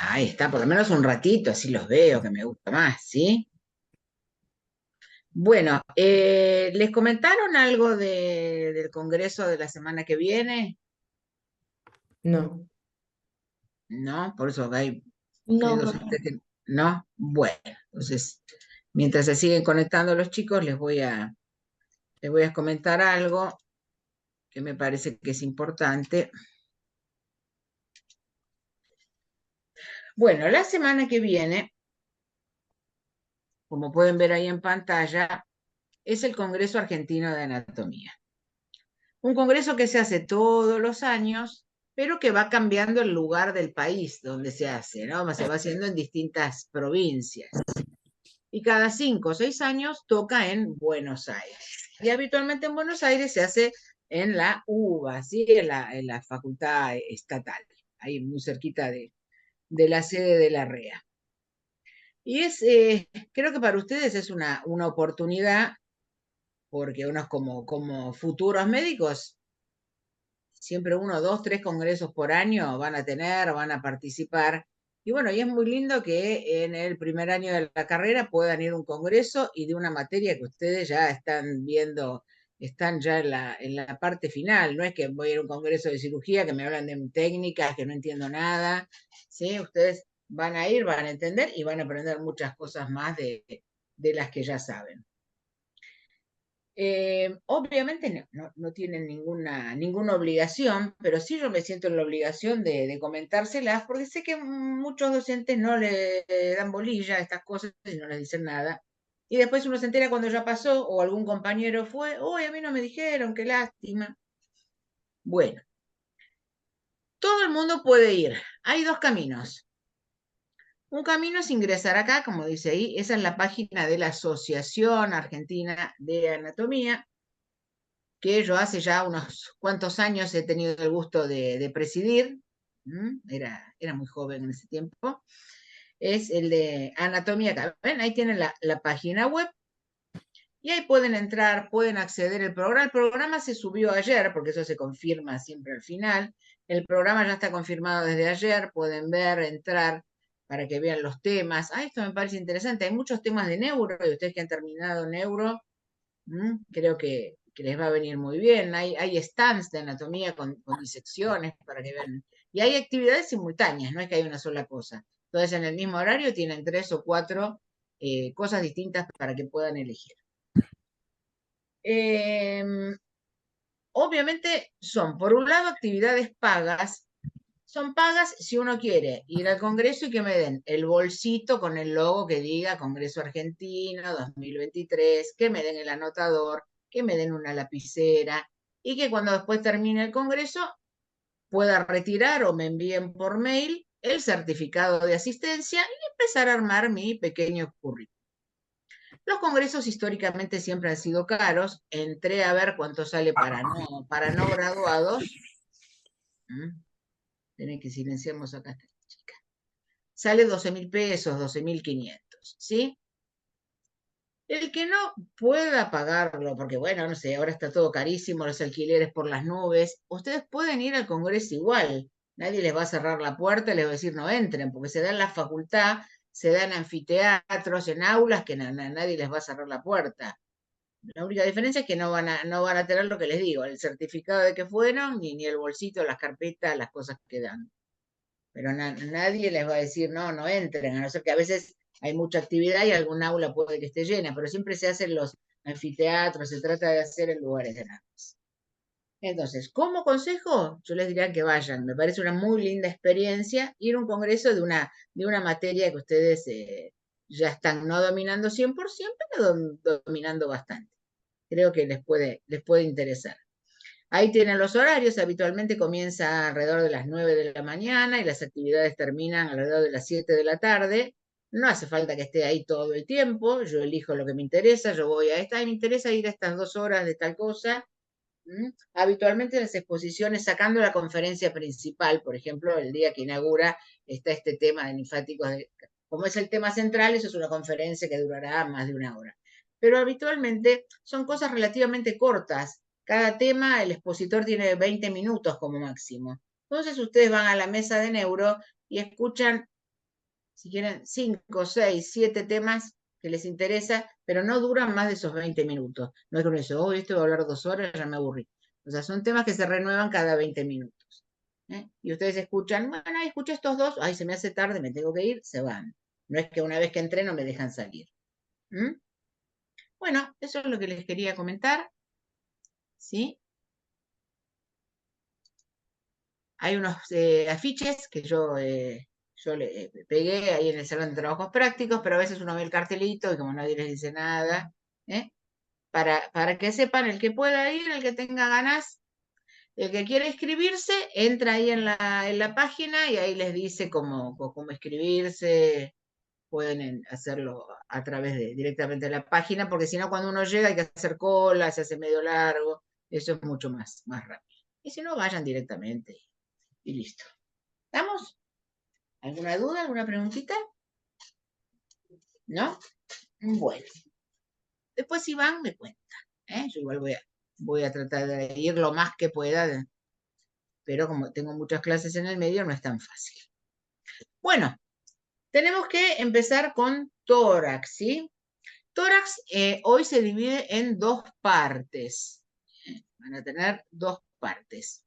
Ahí está, por lo menos un ratito, así los veo, que me gusta más, ¿sí? Bueno, ¿les comentaron algo del Congreso de la semana que viene? No, ¿No? Por eso hay no, docentes que... ¿No? Bueno, entonces, mientras se siguen conectando los chicos, les voy a comentar algo que me parece que es importante. Bueno, la semana que viene, como pueden ver ahí en pantalla, es el Congreso Argentino de Anatomía. Un congreso que se hace todos los años, pero que va cambiando el lugar del país donde se hace, ¿no? Se va haciendo en distintas provincias. Y cada 5 o 6 años toca en Buenos Aires. Y habitualmente en Buenos Aires se hace en la UBA, ¿sí? En la Facultad Estatal, ahí muy cerquita de la sede de la REA. Y creo que para ustedes es una oportunidad, porque unos como futuros médicos siempre uno, dos, tres congresos por año van a tener, van a participar. Y bueno, y es muy lindo que en el primer año de la carrera puedan ir a un congreso y de una materia que ustedes ya están viendo, están ya en la parte final. No es que voy a ir a un congreso de cirugía que me hablan de técnicas que no entiendo nada. ¿Sí? Ustedes van a ir, van a entender y van a aprender muchas cosas más de las que ya saben. Obviamente no tienen ninguna obligación, pero sí yo me siento en la obligación de comentárselas, porque sé que muchos docentes no le dan bolilla a estas cosas y no les dicen nada. Y después uno se entera cuando ya pasó o algún compañero fue, uy, a mí no me dijeron, qué lástima. Bueno, todo el mundo puede ir. Hay dos caminos. Un camino es ingresar acá, como dice ahí, esa es la página de la Asociación Argentina de Anatomía, que yo hace ya unos cuantos años he tenido el gusto de presidir. Era muy joven en ese tiempo. Es el de Anatomía acá. ¿Ven? Ahí tienen la página web y ahí pueden entrar, pueden acceder al programa. El programa se subió ayer, porque eso se confirma siempre al final. El programa ya está confirmado desde ayer, pueden ver, entrar para que vean los temas. Esto me parece interesante. Hay muchos temas de neuro, y ustedes que han terminado neuro, creo que les va a venir muy bien. Hay stands de anatomía con disecciones para que vean. Y hay actividades simultáneas, no es que hay una sola cosa. Entonces, en el mismo horario tienen 3 o 4 cosas distintas para que puedan elegir. Em, Obviamente son, por un lado, actividades pagas. Son pagas si uno quiere ir al Congreso y que me den el bolsito con el logo que diga Congreso Argentino 2023, que me den el anotador, que me den una lapicera y que cuando después termine el Congreso pueda retirar o me envíen por mail el certificado de asistencia y empezar a armar mi pequeño currículum. Los congresos históricamente siempre han sido caros. Entré a ver cuánto sale para no graduados. Tienen que silenciarnos acá esta chica. Sale 12.000 pesos, 12.500, ¿sí? El que no pueda pagarlo, porque bueno, no sé, ahora está todo carísimo, los alquileres por las nubes, ustedes pueden ir al Congreso igual. Nadie les va a cerrar la puerta, les va a decir no entren, porque se da en la facultad, se da en anfiteatros, en aulas, que nadie les va a cerrar la puerta. La única diferencia es que no van a tener lo que les digo, el certificado de que fueron, ni el bolsito, las carpetas, las cosas que dan. Pero nadie les va a decir, no, no entren, a no ser que a veces hay mucha actividad y algún aula puede que esté llena, pero siempre se hacen los anfiteatros, se trata de hacer en lugares grandes. Entonces, como consejo, yo les diría que vayan. Me parece una muy linda experiencia ir a un congreso de una materia que ustedes ya están no dominando 100%, pero dominando bastante. Creo que les puede interesar. Ahí tienen los horarios, habitualmente comienza alrededor de las 9 de la mañana y las actividades terminan alrededor de las 7 de la tarde. No hace falta que esté ahí todo el tiempo, yo elijo lo que me interesa, yo voy a esta, y me interesa ir a estas 2 horas de tal cosa. Habitualmente las exposiciones, sacando la conferencia principal, por ejemplo, el día que inaugura, está este tema de linfáticos. Como es el tema central, eso es una conferencia que durará más de una hora. Pero habitualmente son cosas relativamente cortas. Cada tema, el expositor tiene 20 minutos como máximo. Entonces ustedes van a la mesa de neuro y escuchan, si quieren, 5, 6, 7 temas que les interesa, pero no duran más de esos 20 minutos. No es que uno dice, oh, esto va a hablar 2 horas, ya me aburrí. O sea, son temas que se renuevan cada 20 minutos. Y ustedes escuchan, bueno, escuché estos dos, ay, se me hace tarde, me tengo que ir, se van. No es que una vez que entré no me dejan salir. ¿Mm? Bueno, eso es lo que les quería comentar, ¿sí? Hay unos afiches que yo le pegué ahí en el salón de trabajos prácticos, pero a veces uno ve el cartelito y como nadie les dice nada, ¿eh? Para que sepan, el que pueda ir, el que tenga ganas, el que quiera inscribirse, entra ahí en la página y ahí les dice cómo inscribirse, pueden hacerlo a través de directamente de la página, porque si no, cuando uno llega hay que hacer cola, se hace medio largo, eso es mucho más rápido. Y si no, vayan directamente y listo. ¿Estamos? ¿Alguna duda? ¿Alguna preguntita? ¿No? Bueno. Después si van, me cuentan. Yo igual voy a tratar de ir lo más que pueda, pero como tengo muchas clases en el medio, no es tan fácil. Bueno, tenemos que empezar con tórax, ¿sí? Tórax hoy se divide en 2 partes. Van a tener 2 partes.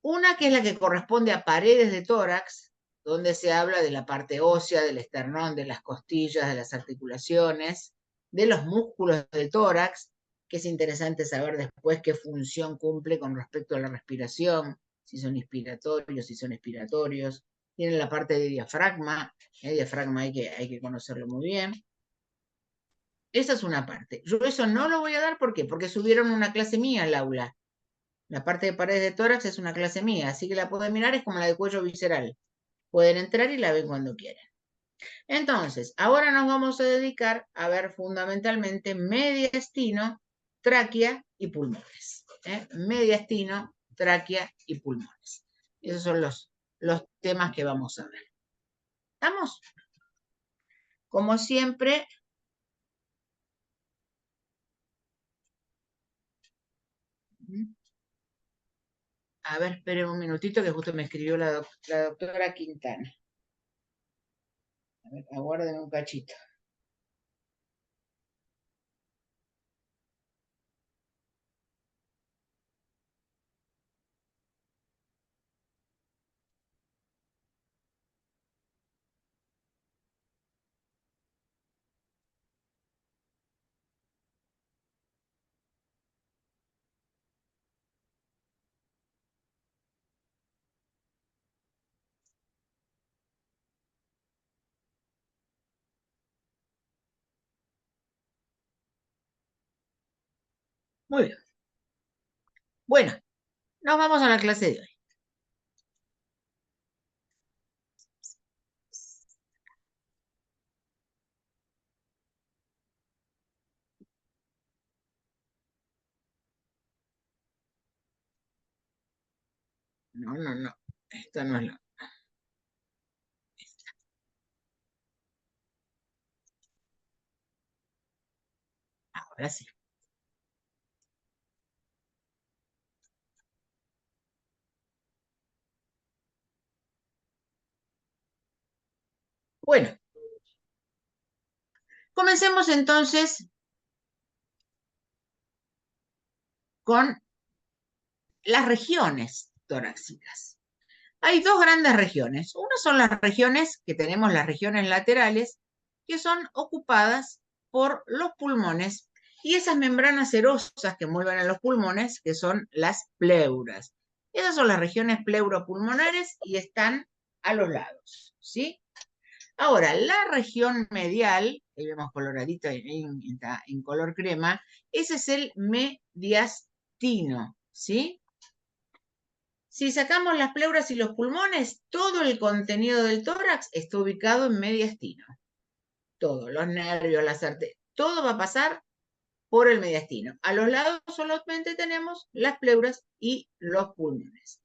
Una que es la que corresponde a paredes de tórax, donde se habla de la parte ósea, del esternón, de las costillas, de las articulaciones, de los músculos del tórax, que es interesante saber después qué función cumple con respecto a la respiración, si son inspiratorios, si son expiratorios. Tienen la parte de diafragma, el diafragma hay que conocerlo muy bien. Esa es una parte. Yo eso no lo voy a dar, ¿por qué? Porque subieron una clase mía al aula. La parte de paredes de tórax es una clase mía, así que la pueden mirar, es como la de cuello visceral. Pueden entrar y la ven cuando quieran. Entonces, ahora nos vamos a dedicar a ver fundamentalmente mediastino, tráquea y pulmones. Mediastino, tráquea y pulmones. Esos son los temas que vamos a ver. ¿Estamos? Como siempre, a ver, esperen un minutito que justo me escribió la doctora Quintana. A ver, aguarden un cachito. Muy bien. Bueno, nos vamos a la clase de hoy. No, no, no. Esta no es la. Ahora sí. Bueno, comencemos entonces con las regiones torácicas. Hay 2 grandes regiones. Una son las regiones que tenemos, las regiones laterales, que son ocupadas por los pulmones y esas membranas serosas que envuelven a los pulmones, que son las pleuras. Esas son las regiones pleuropulmonares y están a los lados, ¿sí? Ahora, la región medial, ahí vemos coloradito en color crema, ese es el mediastino, ¿sí? Si sacamos las pleuras y los pulmones, todo el contenido del tórax está ubicado en mediastino. Todo, los nervios, las arterias, todo va a pasar por el mediastino. A los lados solamente tenemos las pleuras y los pulmones.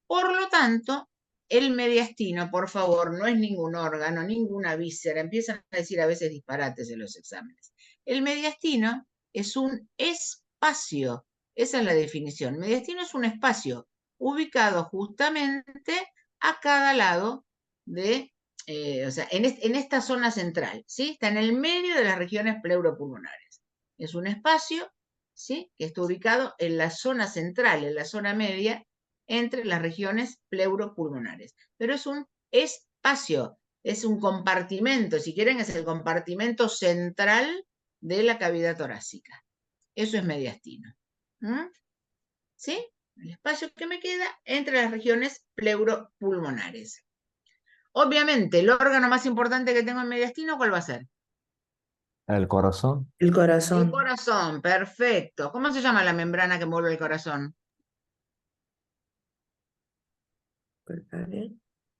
Por lo tanto, el mediastino, por favor, no es ningún órgano, ninguna víscera. Empiezan a decir a veces disparates en los exámenes. El mediastino es un espacio. Esa es la definición. Mediastino es un espacio ubicado justamente a cada lado de, o sea, en esta zona central, ¿sí? Está en el medio de las regiones pleuropulmonares. Es un espacio, ¿sí? Que está ubicado en la zona central, en la zona media, entre las regiones pleuropulmonares. Pero es un espacio, es un compartimento, si quieren, es el compartimento central de la cavidad torácica. Eso es mediastino. ¿Sí? El espacio que me queda entre las regiones pleuropulmonares. Obviamente, el órgano más importante que tengo en mediastino, ¿cuál va a ser? El corazón. El El corazón. corazón, perfecto. ¿Cómo se llama la membrana que envuelve el corazón?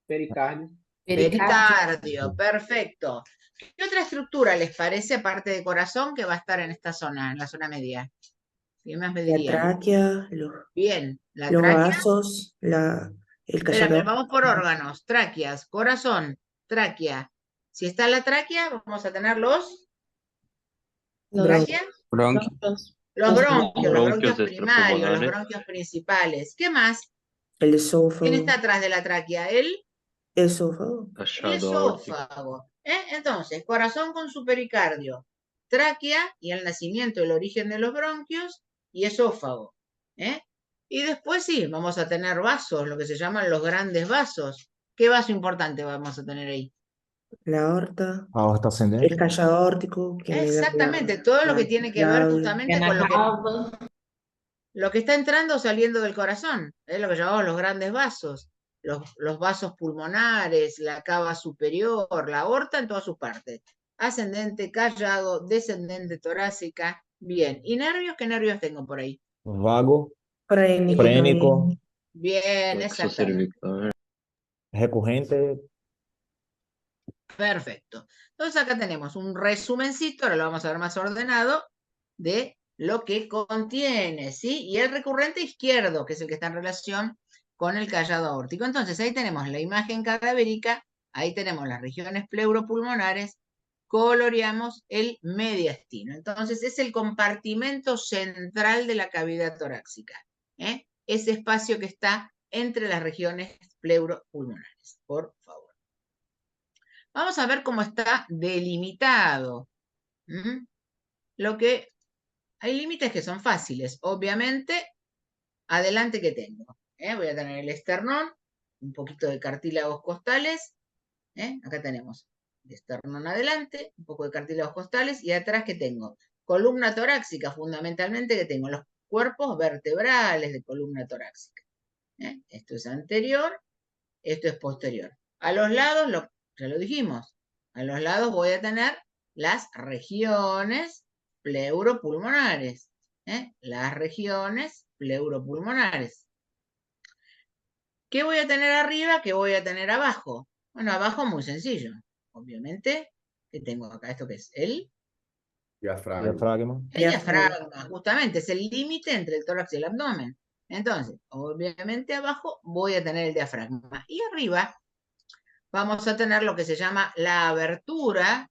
Pericardio. Pericardio, perfecto. ¿Qué otra estructura les parece, aparte de corazón, que va a estar en esta zona, en la zona media? ¿Qué más me La dirían? tráquea, Bien, la los tráquea. vasos, el Espera, callador. vamos por órganos. Tráqueas, corazón, tráquea. Si está la tráquea, vamos a tener los tráquea, Bronquios. los bronquios Bronquios primarios, los extrapulmonares. bronquios principales. ¿Qué más? El ¿Quién esófago. está atrás de la tráquea? El Esófago. Callado aórtico. esófago. Entonces, corazón con su pericardio, tráquea y el nacimiento, el origen de los bronquios y esófago. Y después sí, vamos a tener vasos, lo que se llaman los grandes vasos. ¿Qué vaso importante vamos a tener ahí? La aorta. Aorta El ascendente. callado aórtico que me da Exactamente, todo lo que tiene que ver justamente con lo que está entrando o saliendo del corazón, es lo que llamamos los grandes vasos, los vasos pulmonares, la cava superior, la aorta en todas sus partes, ascendente, callado, descendente, torácica, bien. ¿Y nervios? ¿Qué nervios tengo por ahí? Vago. Frénico Frénico. también. Bien, Plexo exactamente. cervical. Recurrente. Perfecto. Entonces acá tenemos un resumencito, ahora lo vamos a ver más ordenado, de lo que contiene, ¿sí? Y el recurrente izquierdo, que es el que está en relación con el callado aórtico. Entonces ahí tenemos la imagen cadavérica, ahí tenemos las regiones pleuropulmonares, coloreamos el mediastino. Entonces es el compartimento central de la cavidad torácica, ese espacio que está entre las regiones pleuropulmonares, por favor. Vamos a ver cómo está delimitado. Hay límites que son fáciles. Obviamente, adelante que tengo. Voy a tener el esternón, un poquito de cartílagos costales. Acá tenemos el esternón adelante, un poco de cartílagos costales. Y atrás que tengo columna torácica, fundamentalmente que tengo los cuerpos vertebrales de columna torácica. Esto es anterior, esto es posterior. A los lados, ya lo dijimos, a los lados voy a tener las regiones pleuropulmonares. Las regiones pleuropulmonares. ¿Qué voy a tener arriba? ¿Qué voy a tener abajo? Bueno, abajo muy sencillo. Obviamente, ¿qué tengo acá? ¿Esto qué es? El Diafragma. diafragma, justamente, es el límite entre el tórax y el abdomen. Entonces, obviamente abajo voy a tener el diafragma. Y arriba vamos a tener lo que se llama la abertura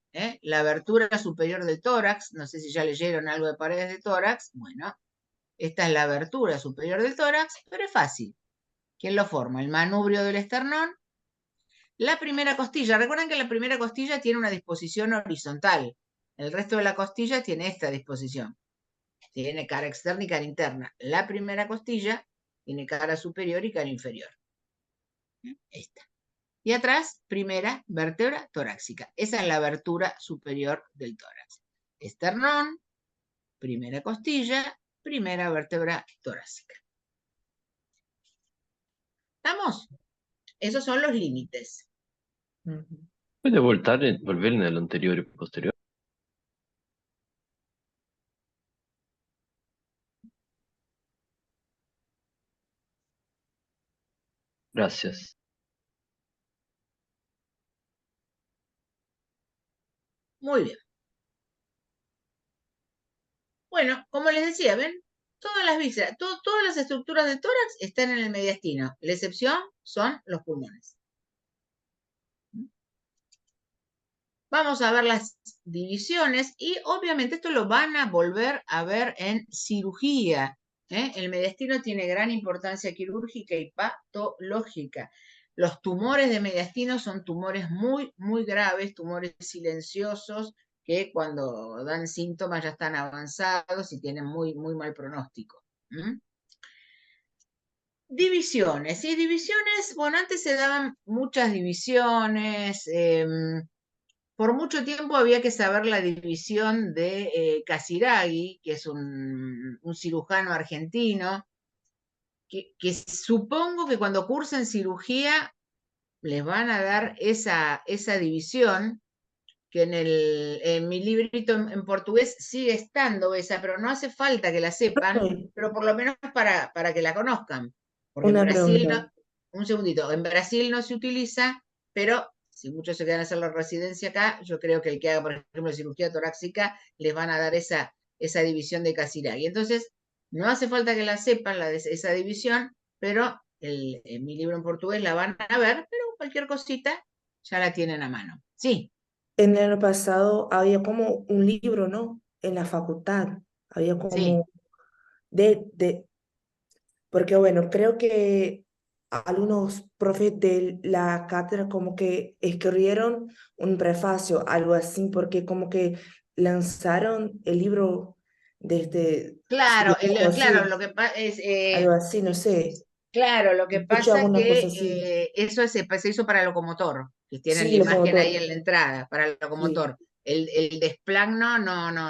superior del tórax. No sé si ya leyeron algo de paredes de tórax. Bueno, esta es la abertura superior del tórax, pero es fácil. ¿Quién lo forma? El manubrio del esternón. La primera costilla. Recuerden que la primera costilla tiene una disposición horizontal. El resto de la costilla tiene esta disposición. Tiene cara externa y cara interna. La primera costilla tiene cara superior y cara inferior. Esta. Y atrás, primera vértebra torácica. Esa es la abertura superior del tórax. Esternón, primera costilla, primera vértebra torácica. ¿Estamos? Esos son los límites. ¿Puede volver en el anterior y posterior? Gracias. Muy bien. Bueno, como les decía, ¿ven? Todas las vísceras, todas las estructuras del tórax están en el mediastino. La excepción son los pulmones. Vamos a ver las divisiones y obviamente esto lo van a volver a ver en cirugía. El mediastino tiene gran importancia quirúrgica y patológica. Los tumores de mediastino son tumores muy, muy graves, tumores silenciosos, que cuando dan síntomas ya están avanzados y tienen muy, muy mal pronóstico. Divisiones, sí, divisiones, bueno, antes se daban muchas divisiones, por mucho tiempo había que saber la división de Casiraghi, que es un cirujano argentino, que supongo que cuando cursen cirugía les van a dar esa división, que en mi librito en portugués sigue estando esa, pero no hace falta que la sepan, Ay, pero por lo menos para que la conozcan. Porque en una Brasil, pregunta. un segundito, en Brasil no se utiliza, pero si muchos se quedan a hacer la residencia acá, yo creo que el que haga, por ejemplo, cirugía torácica, les van a dar esa división de Casiraghi. Entonces, no hace falta que la sepan, esa división, pero en mi libro en portugués la van a ver, pero cualquier cosita ya la tienen a mano. Sí, En el año pasado había como un libro, ¿no? En la facultad. Había sí. como de, porque bueno, creo que algunos profes de la cátedra como que escribieron un prefacio, algo así, porque como que lanzaron el libro desde, Claro, supongo claro, así, lo que pasa es, algo así, no sé. claro, lo que Escuché pasa alguna cosa que así. eso se hizo para locomotor, que tienen Sí, la lo imagen ahí promotor. en la entrada, para el Sí. locomotor. El desplagno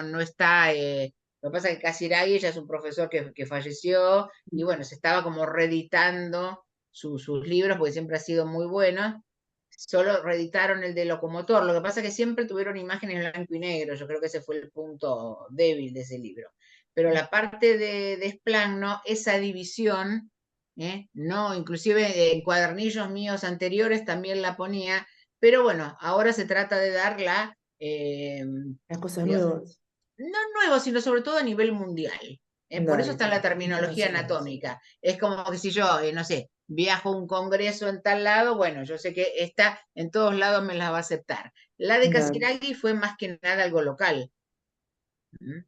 no está, lo que pasa es que Casiraghi ya es un profesor que falleció, y bueno, se estaba como reeditando sus libros, porque siempre ha sido muy bueno. Solo reeditaron el de locomotor, lo que pasa es que siempre tuvieron imágenes en blanco y negro, yo creo que ese fue el punto débil de ese libro. Pero la parte de desplagno, esa división, no, inclusive en cuadernillos míos anteriores también la ponía, pero bueno, ahora se trata de darla, Las cosas digamos, nuevas. no nuevo, sino sobre todo a nivel mundial. Por eso Dale, está la terminología internacionales. anatómica. Es como que si yo, no sé, viajo a un congreso en tal lado, bueno, yo sé que esta en todos lados me la va a aceptar. La de Dale, Casiraghi fue más que nada algo local.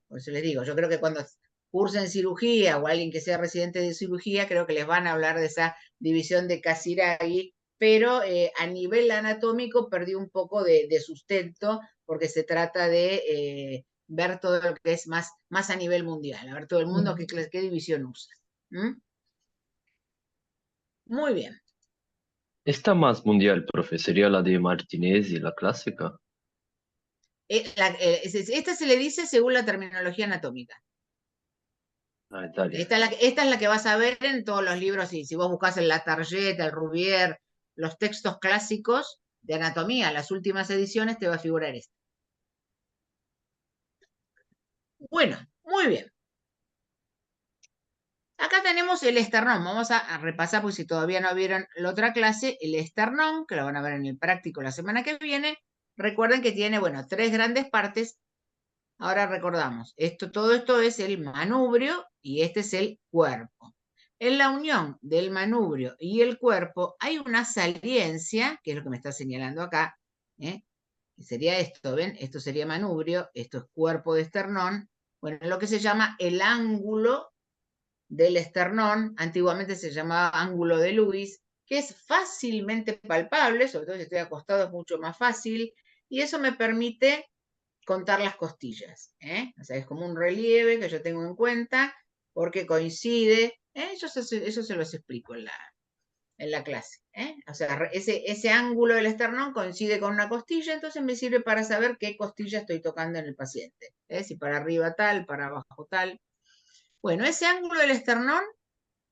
Por eso les digo, yo creo que cuando cursen cirugía o alguien que sea residente de cirugía, creo que les van a hablar de esa división de Casiraghi, pero a nivel anatómico perdió un poco de sustento porque se trata de ver todo lo que es más a nivel mundial, a ver todo el mundo mm, qué división usa. Muy bien. Esta más mundial, profe, sería la de Martinez y la clásica. Esta se le dice según la terminología anatómica. Ah, dale. Esta es la que vas a ver en todos los libros, y si vos buscas en la Target, el Rouvier, los textos clásicos de anatomía, las últimas ediciones, te va a figurar esta. Bueno, muy bien. Acá tenemos el esternón. Vamos a repasar, porque si todavía no vieron la otra clase, el esternón, que lo van a ver en el práctico la semana que viene. Recuerden que tiene, bueno, 3 grandes partes. Ahora recordamos, todo esto es el manubrio y este es el cuerpo. En la unión del manubrio y el cuerpo hay una saliencia, que es lo que me está señalando acá, que sería esto, ¿ven? Esto sería manubrio, esto es cuerpo de esternón. Bueno, lo que se llama el ángulo del esternón, antiguamente se llamaba ángulo de Lewis, que es fácilmente palpable, sobre todo si estoy acostado es mucho más fácil, y eso me permite contar las costillas. O sea, es como un relieve que yo tengo en cuenta porque coincide. Eso se los explico en la clase. O sea, ese ángulo del esternón coincide con una costilla, entonces me sirve para saber qué costilla estoy tocando en el paciente. Si para arriba tal, para abajo tal. Bueno, ese ángulo del esternón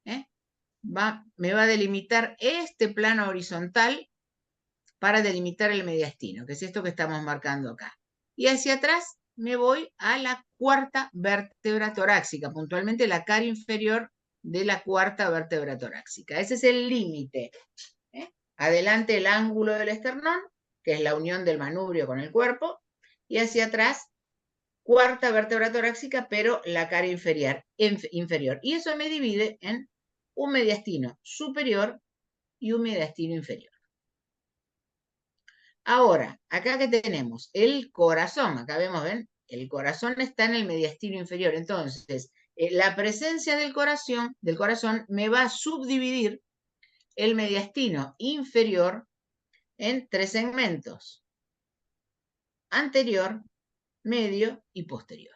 ¿eh? Me va a delimitar este plano horizontal para delimitar el mediastino, que es esto que estamos marcando acá. Y hacia atrás me voy a la cuarta vértebra torácica, puntualmente la cara inferior de la cuarta vértebra torácica. Ese es el límite. Adelante el ángulo del esternón, que es la unión del manubrio con el cuerpo, y hacia atrás cuarta vértebra torácica, pero la cara inferior. Y eso me divide en un mediastino superior y un mediastino inferior. Ahora, acá que tenemos el corazón, acá vemos, ¿ven? El corazón está en el mediastino inferior. Entonces, la presencia del corazón me va a subdividir el mediastino inferior en 3 segmentos: anterior, medio y posterior.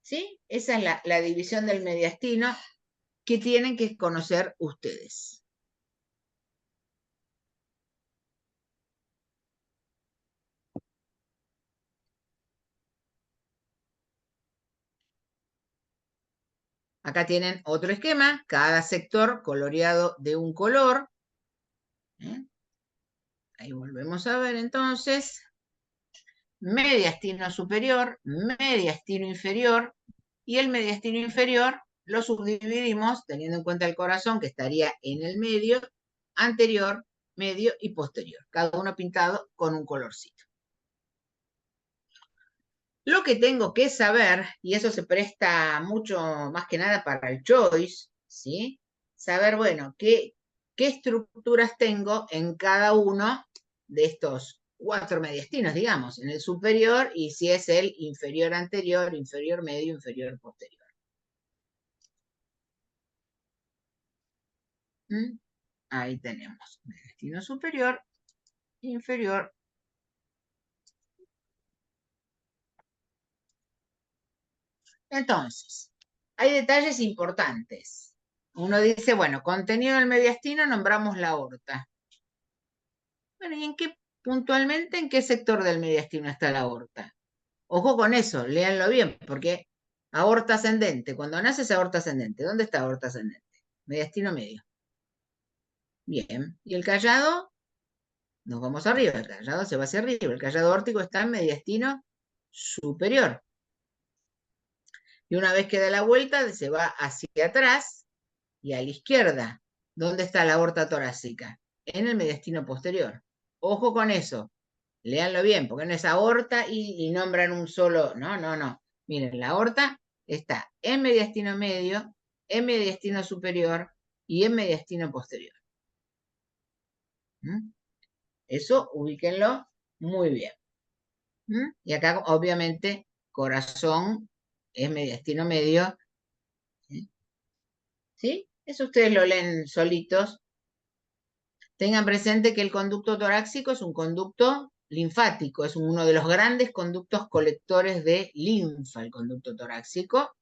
¿Sí? Esa es la división del mediastino que tienen que conocer ustedes. Acá tienen otro esquema, cada sector coloreado de un color. Ahí volvemos a ver entonces. Mediastino superior, mediastino inferior, y el mediastino inferior lo subdividimos teniendo en cuenta el corazón, que estaría en el medio, anterior, medio y posterior, cada uno pintado con un colorcito. Lo que tengo que saber, y eso se presta mucho más que nada para el choice, ¿sí? Saber, bueno, qué estructuras tengo en cada uno de estos 4 mediastinos, digamos, en el superior, y si es el inferior anterior, inferior medio, inferior posterior. Ahí tenemos mediastino superior, inferior. Entonces, hay detalles importantes. Uno dice, bueno, contenido del mediastino, nombramos la aorta. Bueno, ¿y puntualmente en qué sector del mediastino está la aorta? Ojo con eso, léanlo bien, porque aorta ascendente, cuando nace es aorta ascendente. ¿Dónde está aorta ascendente? Mediastino medio. Bien, ¿y el callado? Nos vamos arriba, el callado se va hacia arriba, el callado órtico está en mediastino superior. Y una vez que da la vuelta, se va hacia atrás y a la izquierda. ¿Dónde está la aorta torácica? En el mediastino posterior. Ojo con eso. Léanlo bien, porque no es aorta y nombran un solo. No, no, no. Miren, la aorta está en mediastino medio, en mediastino superior y en mediastino posterior. Eso ubíquenlo muy bien. Y acá, obviamente, corazón es mediastino medio. ¿Sí? Eso ustedes lo leen solitos. Tengan presente que el conducto torácico es un conducto linfático, es uno de los grandes conductos colectores de linfa, el conducto torácico.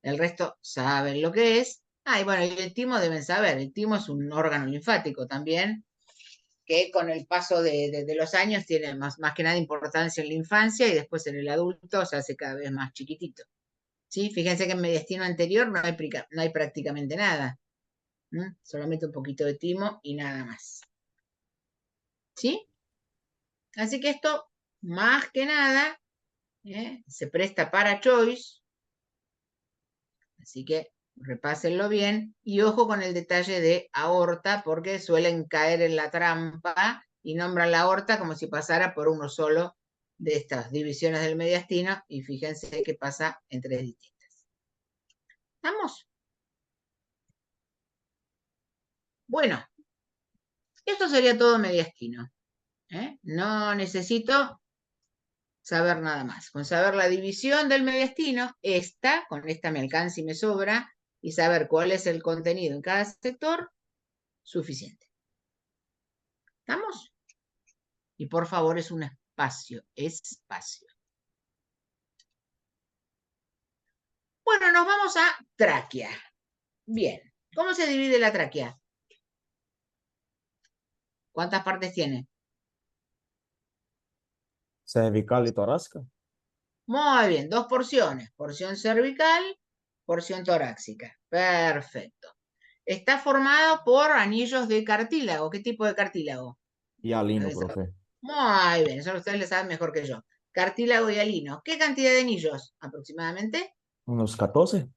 El resto saben lo que es. Y bueno, y el timo deben saber, el timo es un órgano linfático también, que con el paso de los años tiene más que nada importancia en la infancia y después en el adulto se hace cada vez más chiquitito. ¿Sí? Fíjense que en mediastino anterior no hay prácticamente nada. Solamente un poquito de timo y nada más. ¿Sí? Así que esto, más que nada, se presta para choice. Así que repásenlo bien. Y ojo con el detalle de aorta, porque suelen caer en la trampa y nombran la aorta como si pasara por uno solo de estas divisiones del mediastino. Y fíjense que pasa en 3 distintas. ¿Estamos? Bueno, esto sería todo mediastino. No necesito saber nada más. Con saber la división del mediastino, con esta me alcanza y me sobra, y saber cuál es el contenido en cada sector, suficiente. ¿Estamos? Y por favor, es un espacio. Bueno, nos vamos a tráquea. Bien. ¿Cómo se divide la tráquea? ¿Cuántas partes tiene? Cervical y torácica. Muy bien, 2 porciones. Porción cervical, porción torácica. Perfecto. Está formado por anillos de cartílago. ¿Qué tipo de cartílago? Hialino, profe. Muy bien, eso ustedes lo saben mejor que yo. Cartílago y hialino. ¿Qué cantidad de anillos aproximadamente? Unos 14.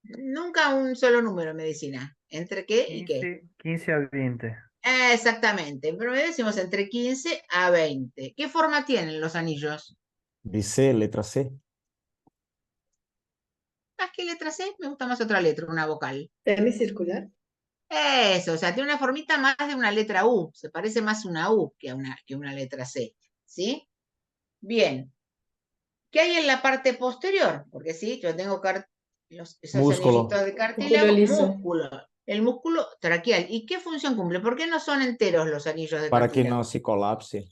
Nunca un solo número en medicina. ¿Entre qué y qué? 15 a 20. Exactamente. En promedio decimos entre 15 a 20. ¿Qué forma tienen los anillos? Dice letra C. Más que letra C, me gusta más otra letra, una vocal. Semicircular. Eso, o sea, tiene una formita más de una letra U. Se parece más a una U que a una letra C. ¿Sí? Bien. ¿Qué hay en la parte posterior? Porque sí, yo tengo esos Músculo. anillitos de cartílago, Músculo liso. músculo, el músculo traqueal. ¿Y qué función cumple? ¿Por qué no son enteros los anillos de Para que cartílago? no se colapse.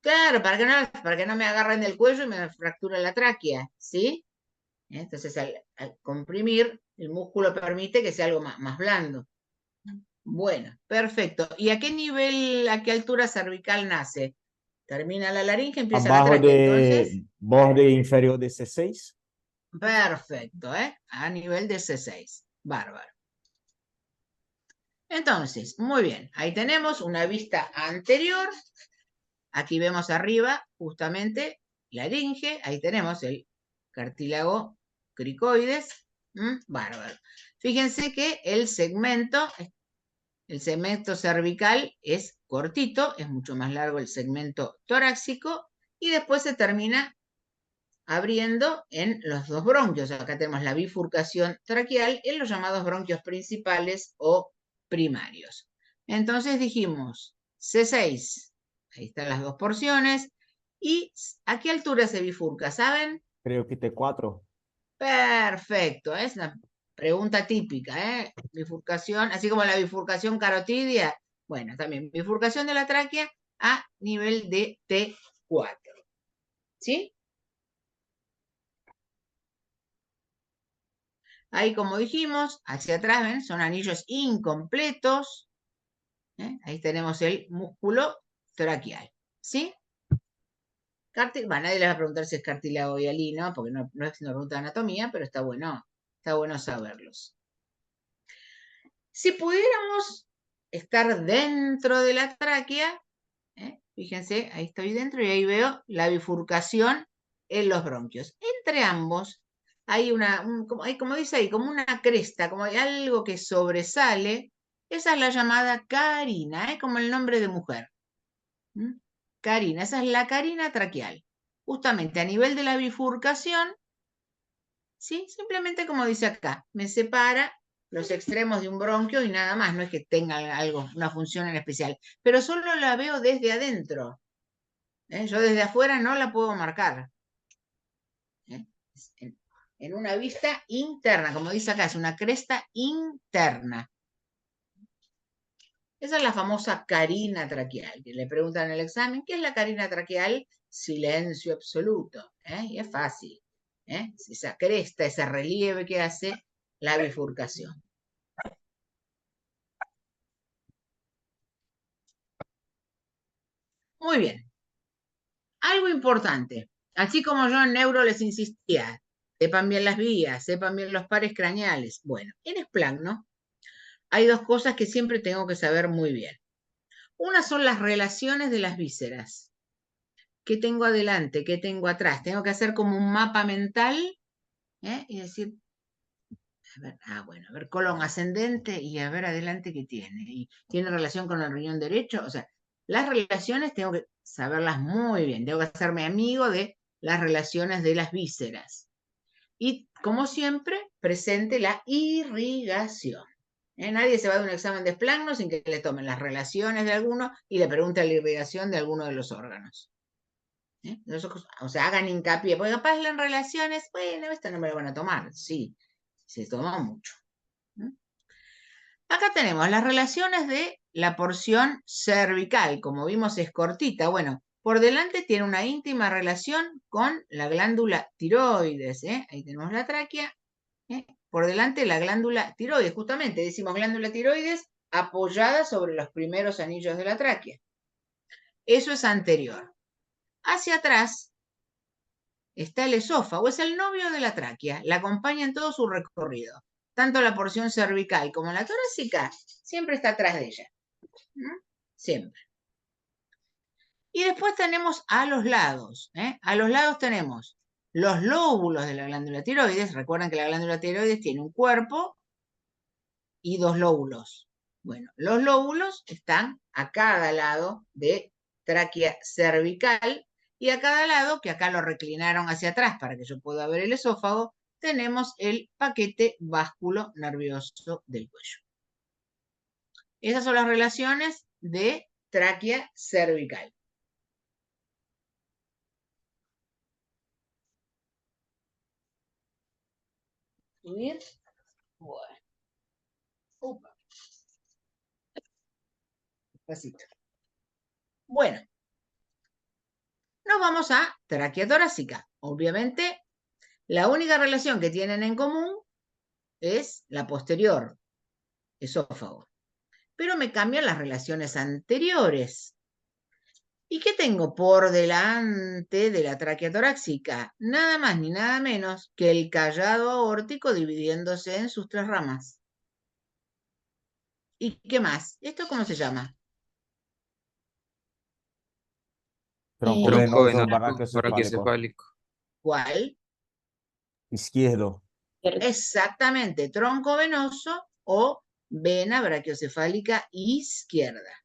Claro, para que no me agarren del cuello y me fracturen la tráquea, ¿sí? Entonces, al comprimir, el músculo permite que sea algo más blando. Bueno, perfecto. ¿Y a qué nivel, a qué altura cervical nace? Termina la laringe, empieza la Abajo tráquea. de Entonces, borde inferior de C6. perfecto, ¿eh? A nivel de C6. Bárbaro. Entonces, muy bien. Ahí tenemos una vista anterior. Aquí vemos arriba, justamente, laringe. Ahí tenemos el cartílago cricoides. Bárbaro. Fíjense que el segmento cervical es cortito, es mucho más largo el segmento torácico y después se termina abriendo en los dos bronquios. Acá tenemos la bifurcación traqueal en los llamados bronquios principales o primarios. Entonces dijimos C6, ahí están las dos porciones. ¿Y a qué altura se bifurca? ¿Saben? Creo que T4. Perfecto, es una pregunta típica, ¿eh? Bifurcación, así como la bifurcación carotidia. Bueno, también bifurcación de la tráquea a nivel de T4. ¿Sí? Ahí, como dijimos, hacia atrás, ¿ven? Son anillos incompletos. Ahí tenemos el músculo traqueal. ¿Sí? Nadie les va a preguntar si es cartílago hialino, porque no es una pregunta de anatomía, pero está bueno saberlos. Si pudiéramos estar dentro de la tráquea, fíjense, ahí estoy dentro y ahí veo la bifurcación en los bronquios. Entre ambos hay como dice ahí, como una cresta, como hay algo que sobresale. Esa es la llamada carina, como el nombre de mujer. Carina, esa es la carina traqueal. Justamente a nivel de la bifurcación, ¿sí? Simplemente como dice acá, me separa los extremos de un bronquio y nada más, no es que tenga una función en especial, pero solo la veo desde adentro. Yo desde afuera no la puedo marcar. En una vista interna, como dice acá, es una cresta interna. Esa es la famosa carina traqueal, que le preguntan en el examen, ¿qué es la carina traqueal? Silencio absoluto, y es fácil. Esa cresta, ese relieve que hace la bifurcación. Muy bien. Algo importante. Así como yo en neuro les insistía, sepan bien las vías, sepan bien los pares craneales. Bueno, en esplagno hay dos cosas que siempre tengo que saber muy bien. Una son las relaciones de las vísceras. ¿Qué tengo adelante? ¿Qué tengo atrás? Tengo que hacer como un mapa mental, y decir, bueno, a ver, colon ascendente y a ver adelante qué tiene. Y tiene relación con el riñón derecho. O sea, las relaciones tengo que saberlas muy bien. Tengo que hacerme amigo de las relaciones de las vísceras. Y como siempre, presente la irrigación. Nadie se va de un examen de esplagno sin que le tomen las relaciones de alguno y le pregunte la irrigación de alguno de los órganos. O sea, hagan hincapié, porque capaz en relaciones, bueno, esta no me la van a tomar. Sí, se toma mucho. Acá tenemos las relaciones de la porción cervical, como vimos es cortita. Bueno, por delante tiene una íntima relación con la glándula tiroides. Ahí tenemos la tráquea. Por delante la glándula tiroides, justamente decimos glándula tiroides apoyada sobre los primeros anillos de la tráquea. Eso es anterior. Hacia atrás está el esófago, es el novio de la tráquea, la acompaña en todo su recorrido. Tanto la porción cervical como la torácica siempre está atrás de ella. Siempre. Y después tenemos a los lados. A los lados tenemos los lóbulos de la glándula tiroides. Recuerden que la glándula tiroides tiene un cuerpo y dos lóbulos. Bueno, los lóbulos están a cada lado de tráquea cervical y a cada lado, que acá lo reclinaron hacia atrás para que yo pueda ver el esófago, tenemos el paquete básculo nervioso del cuello. Esas son las relaciones de tráquea cervical. subir. Bueno. Upa. Despacito. Bueno. Nos vamos a tráquea torácica. Obviamente, la única relación que tienen en común es la posterior, esófago. Pero me cambian las relaciones anteriores. ¿Y qué tengo por delante de la tráquea torácica? Nada más ni nada menos que el callado aórtico dividiéndose en sus 3 ramas. ¿Y qué más? ¿Esto cómo se llama? Tronco Tronco venoso venoso braquiocefálico. braquiocefálico. ¿Cuál? Izquierdo. Exactamente, tronco venoso o vena braquiocefálica izquierda.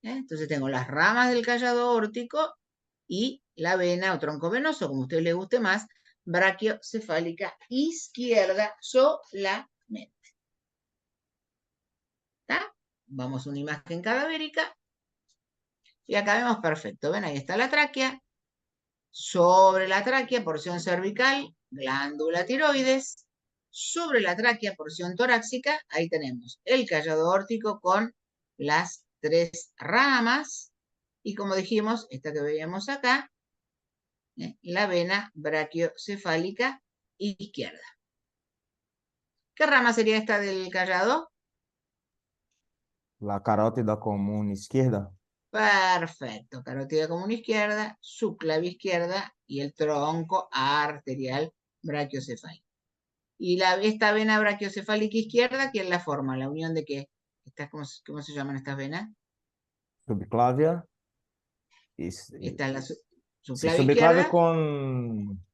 Entonces tengo las ramas del callado aórtico y la vena o tronco venoso, como a usted le guste más, braquiocefálica izquierda solamente. ¿Está? Vamos a una imagen cadavérica. Y acá vemos perfecto. ¿Ven? Ahí está la tráquea. Sobre la tráquea, porción cervical, glándula tiroides. Sobre la tráquea, porción torácica, ahí tenemos el callado aórtico con las 3 ramas. Y como dijimos, esta que veíamos acá, la vena braquiocefálica izquierda. ¿Qué rama sería esta del callado? La carótida común izquierda. Perfecto, carótida común izquierda, subclavia izquierda y el tronco arterial braquiocefálico. Y esta vena braquiocefálica izquierda, ¿quién la forma? ¿La unión de qué? ¿Cómo se llaman estas venas? Subclavia. Esta es la Sí, subclavia subclavia izquierda. con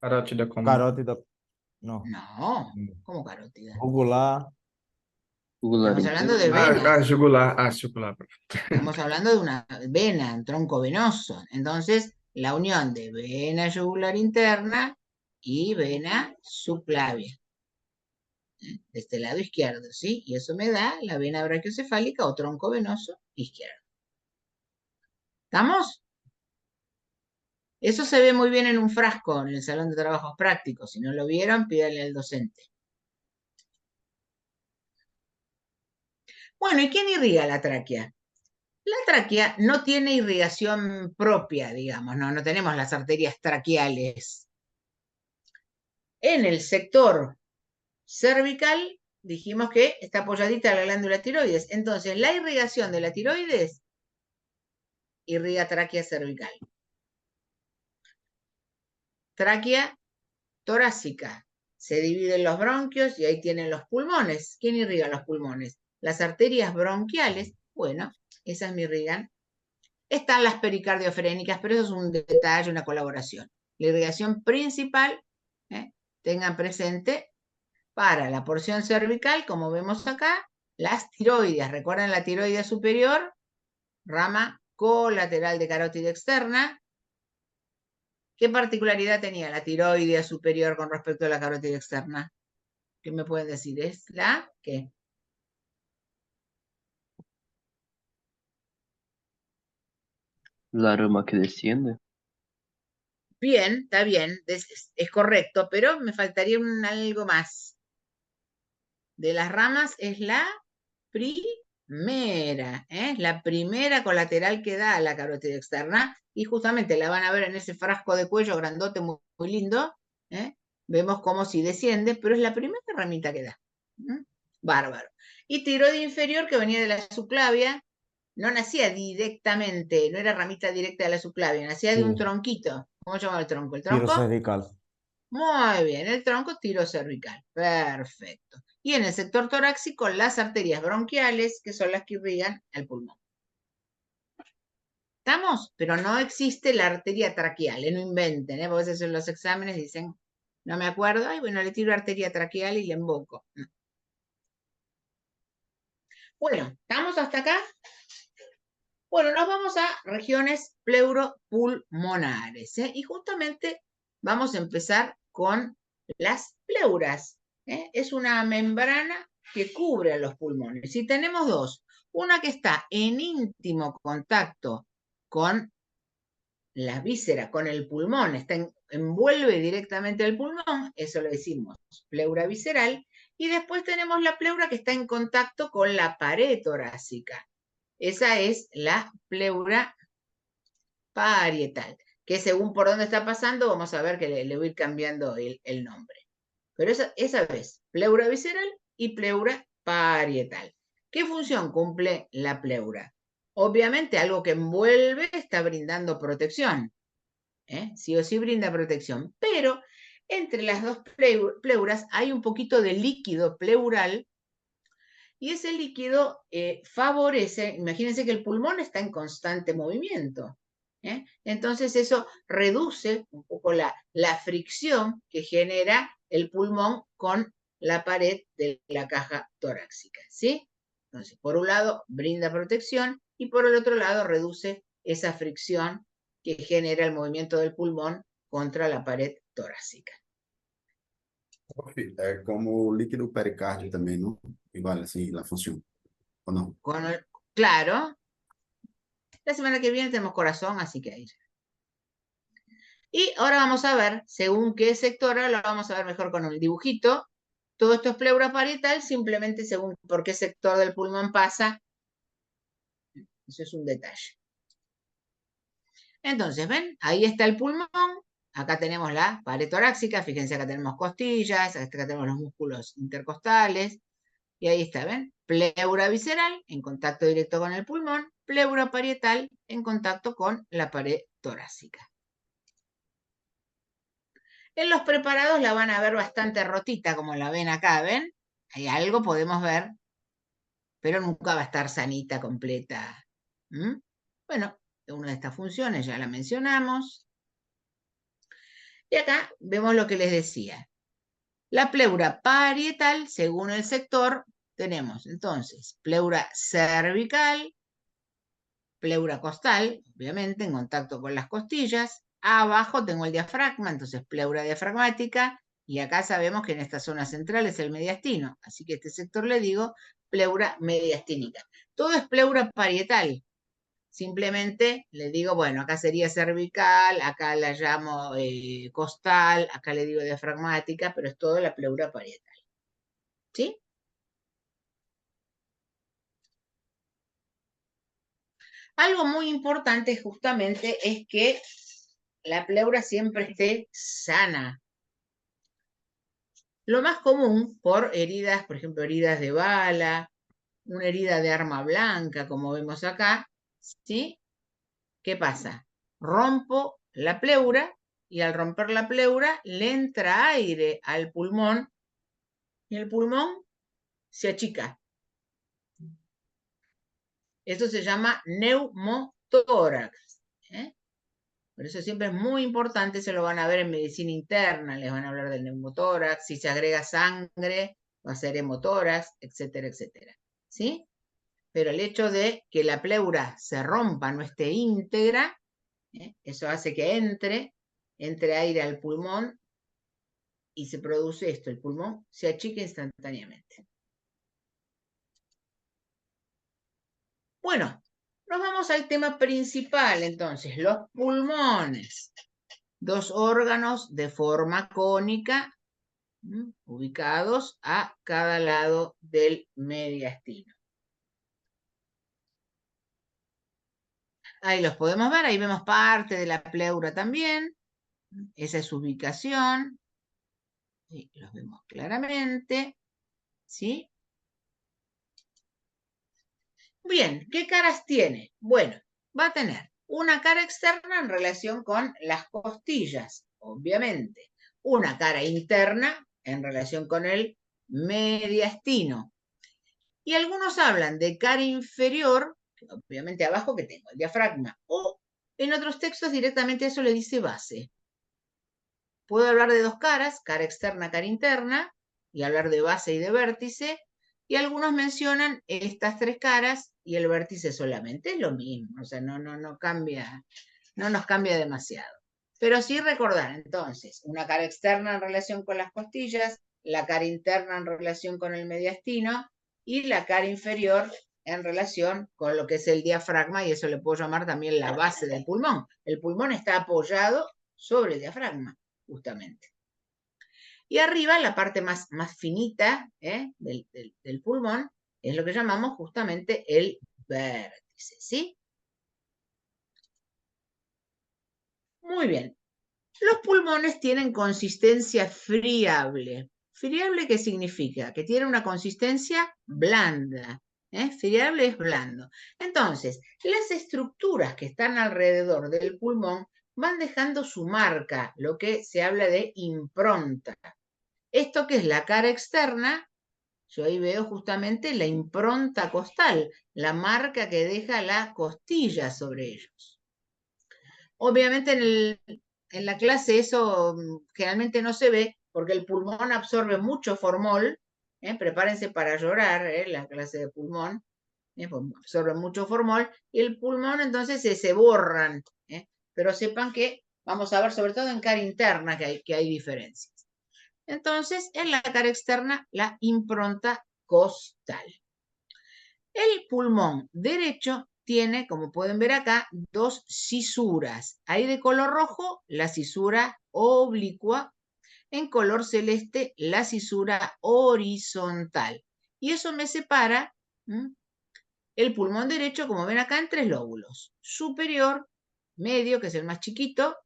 Carótida común. carótida. No. No, ¿cómo carótida? Jugular. Jugular Estamos hablando de interno. vena. Jugular. Jugular. Estamos hablando de una vena, un tronco venoso. Entonces, la unión de vena yugular interna y vena subclavia. De este lado izquierdo, ¿sí? Y eso me da la vena braquiocefálica o tronco venoso izquierdo. ¿Estamos? Eso se ve muy bien en un frasco en el salón de trabajos prácticos. Si no lo vieron, pídanle al docente. Bueno, ¿y quién irriga la tráquea? La tráquea no tiene irrigación propia, digamos, no tenemos las arterias traqueales. En el sector cervical dijimos que está apoyadita la glándula tiroides. Entonces, la irrigación de la tiroides irriga tráquea cervical. Tráquea torácica. Se dividen los bronquios y ahí tienen los pulmones. ¿Quién irriga los pulmones? Las arterias bronquiales. Bueno, esas me irrigan. Están las pericardiofrénicas, pero eso es un detalle, una colaboración. La irrigación principal, tengan presente, para la porción cervical, como vemos acá, las tiroides. ¿Recuerdan la tiroide superior? Rama colateral de carótida externa. ¿Qué particularidad tenía la tiroide superior con respecto a la carótida externa? ¿Qué me pueden decir? ¿Es la qué? La rama que desciende. Bien, está bien, es correcto, pero me faltaría algo más. De las ramas es la primera, la primera colateral que da a la carótida externa, y justamente la van a ver en ese frasco de cuello grandote, muy, muy lindo. Vemos cómo si desciende, pero es la primera ramita que da. Bárbaro. Y tiroide inferior, que venía de la subclavia, no nacía directamente, no era ramita directa de la subclavia, nacía de un Sí. tronquito. ¿Cómo se llama el tronco? ¿El Tiro tronco? cervical. Muy bien, el tronco tiro cervical. Perfecto. Y en el sector torácico, las arterias bronquiales, que son las que irrigan el pulmón. ¿Estamos? Pero no existe la arteria traqueal, no inventen, porque a veces en los exámenes dicen, no me acuerdo, ay, bueno, le tiro arteria traqueal y le emboco. No. Bueno, ¿estamos hasta acá? Bueno, nos vamos a regiones pleuropulmonares, y justamente vamos a empezar con las pleuras. Es una membrana que cubre a los pulmones. Y tenemos dos. Una que está en íntimo contacto con la víscera, con el pulmón, está envuelve directamente el pulmón, eso lo decimos pleura visceral, y después tenemos la pleura que está en contacto con la pared torácica. Esa es la pleura parietal, que según por dónde está pasando, vamos a ver que le voy a ir cambiando el nombre. Pero esa vez, pleura visceral y pleura parietal. ¿Qué función cumple la pleura? Obviamente algo que envuelve está brindando protección. Sí o sí brinda protección. Pero entre las dos pleuras hay un poquito de líquido pleural y ese líquido favorece, imagínense que el pulmón está en constante movimiento. Entonces eso reduce un poco la fricción que genera el pulmón con la pared de la caja torácica, ¿sí? Entonces, por un lado, brinda protección y por el otro lado, reduce esa fricción que genera el movimiento del pulmón contra la pared torácica. Prof, é como o líquido pericárdio também, não? Igual assim, a função, ou não? Claro, la semana que viene tenemos corazón, así que ahí. Y ahora vamos a ver, según qué sector, ahora lo vamos a ver mejor con un dibujito. Todo esto es pleura parietal, simplemente según por qué sector del pulmón pasa. Eso es un detalle. Entonces, ¿ven? Ahí está el pulmón. Acá tenemos la pared torácica. Fíjense, acá tenemos costillas. Acá tenemos los músculos intercostales. Y ahí está, ¿ven? Pleura visceral en contacto directo con el pulmón. Pleura parietal en contacto con la pared torácica. En los preparados la van a ver bastante rotita, como la ven acá, ¿ven? Hay algo, podemos ver, pero nunca va a estar sanita, completa. Bueno, una de estas funciones ya la mencionamos. Y acá vemos lo que les decía. La pleura parietal, según el sector, tenemos entonces pleura cervical, pleura costal, obviamente, en contacto con las costillas. Abajo tengo el diafragma, entonces pleura diafragmática. Y acá sabemos que en esta zona central es el mediastino. Así que este sector le digo pleura mediastínica. Todo es pleura parietal. Simplemente le digo, bueno, acá sería cervical, acá la llamo costal, acá le digo diafragmática, pero es todo la pleura parietal. ¿Sí? Algo muy importante justamente es que la pleura siempre esté sana. Lo más común por heridas, por ejemplo, heridas de bala, una herida de arma blanca, como vemos acá, ¿sí? ¿Qué pasa? Rompo la pleura y al romper la pleura le entra aire al pulmón y el pulmón se achica. Eso se llama neumotórax. Por eso siempre es muy importante, se lo van a ver en medicina interna, les van a hablar del neumotórax, si se agrega sangre, va a ser hemotórax, etcétera, etcétera. ¿Sí? Pero el hecho de que la pleura se rompa, no esté íntegra, eso hace que entre aire al pulmón y se produce esto, el pulmón se achica instantáneamente. Bueno, nos vamos al tema principal entonces, los pulmones. Dos órganos de forma cónica, ubicados a cada lado del mediastino. Ahí los podemos ver, ahí vemos parte de la pleura también. Esa es su ubicación. Ahí los vemos claramente. ¿Sí? Bien, ¿qué caras tiene? Bueno, va a tener una cara externa en relación con las costillas, obviamente. Una cara interna en relación con el mediastino. Y algunos hablan de cara inferior, obviamente abajo que tengo el diafragma, o en otros textos directamente eso le dice base. Puedo hablar de dos caras, cara externa, cara interna, y hablar de base y de vértice, y algunos mencionan estas tres caras y el vértice solamente, es lo mismo, o sea, no cambia, no nos cambia demasiado. Pero sí recordar, entonces, una cara externa en relación con las costillas, la cara interna en relación con el mediastino, y la cara inferior en relación con lo que es el diafragma, y eso le puedo llamar también la base del pulmón. El pulmón está apoyado sobre el diafragma. justamente. Y arriba, la parte más finita del pulmón, es lo que llamamos justamente el vértice, ¿sí? Muy bien. Los pulmones tienen consistencia friable. ¿Friable qué significa? Que tiene una consistencia blanda. Friable es blando. Entonces, las estructuras que están alrededor del pulmón van dejando su marca, lo que se habla de impronta. Esto que es la cara externa, yo ahí veo justamente la impronta costal, la marca que deja la costilla sobre ellos. Obviamente en la clase eso generalmente no se ve porque el pulmón absorbe mucho formol. Prepárense para llorar, la clase de pulmón. Pues absorbe mucho formol y el pulmón entonces se borran. Pero sepan que vamos a ver sobre todo en cara interna que hay diferencias. Entonces, en la cara externa, la impronta costal. El pulmón derecho tiene, como pueden ver acá, dos cisuras. Hay de color rojo la cisura oblicua, en color celeste la cisura horizontal. Y eso me separa el pulmón derecho, como ven acá, en tres lóbulos. Superior, medio, que es el más chiquito,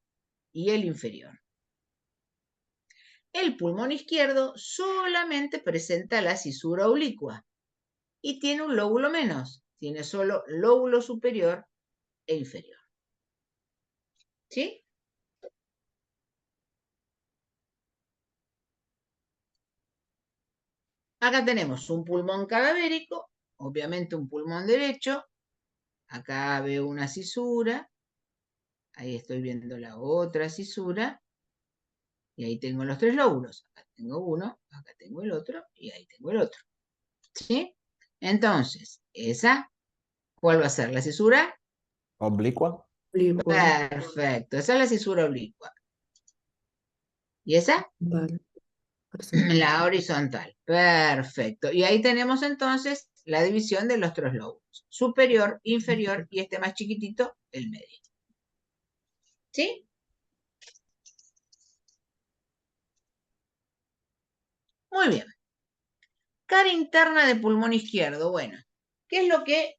y el inferior. El pulmón izquierdo solamente presenta la cisura oblicua y tiene un lóbulo menos. Tiene solo lóbulo superior e inferior. ¿Sí? Acá tenemos un pulmón cadavérico, obviamente un pulmón derecho. Acá veo una cisura. Ahí estoy viendo la otra cisura. Y ahí tengo los tres lóbulos. Acá tengo uno, acá tengo el otro y ahí tengo el otro. ¿Sí? Entonces, ¿cuál va a ser? ¿La cisura? Oblicua. Oblicua. Perfecto, esa es la cisura oblicua. ¿Y esa? Vale. La horizontal. Perfecto. Y ahí tenemos entonces la división de los tres lóbulos. Superior, inferior y este más chiquitito, el medio. ¿Sí? Muy bien. Cara interna de pulmón izquierdo. Bueno, ¿qué es lo que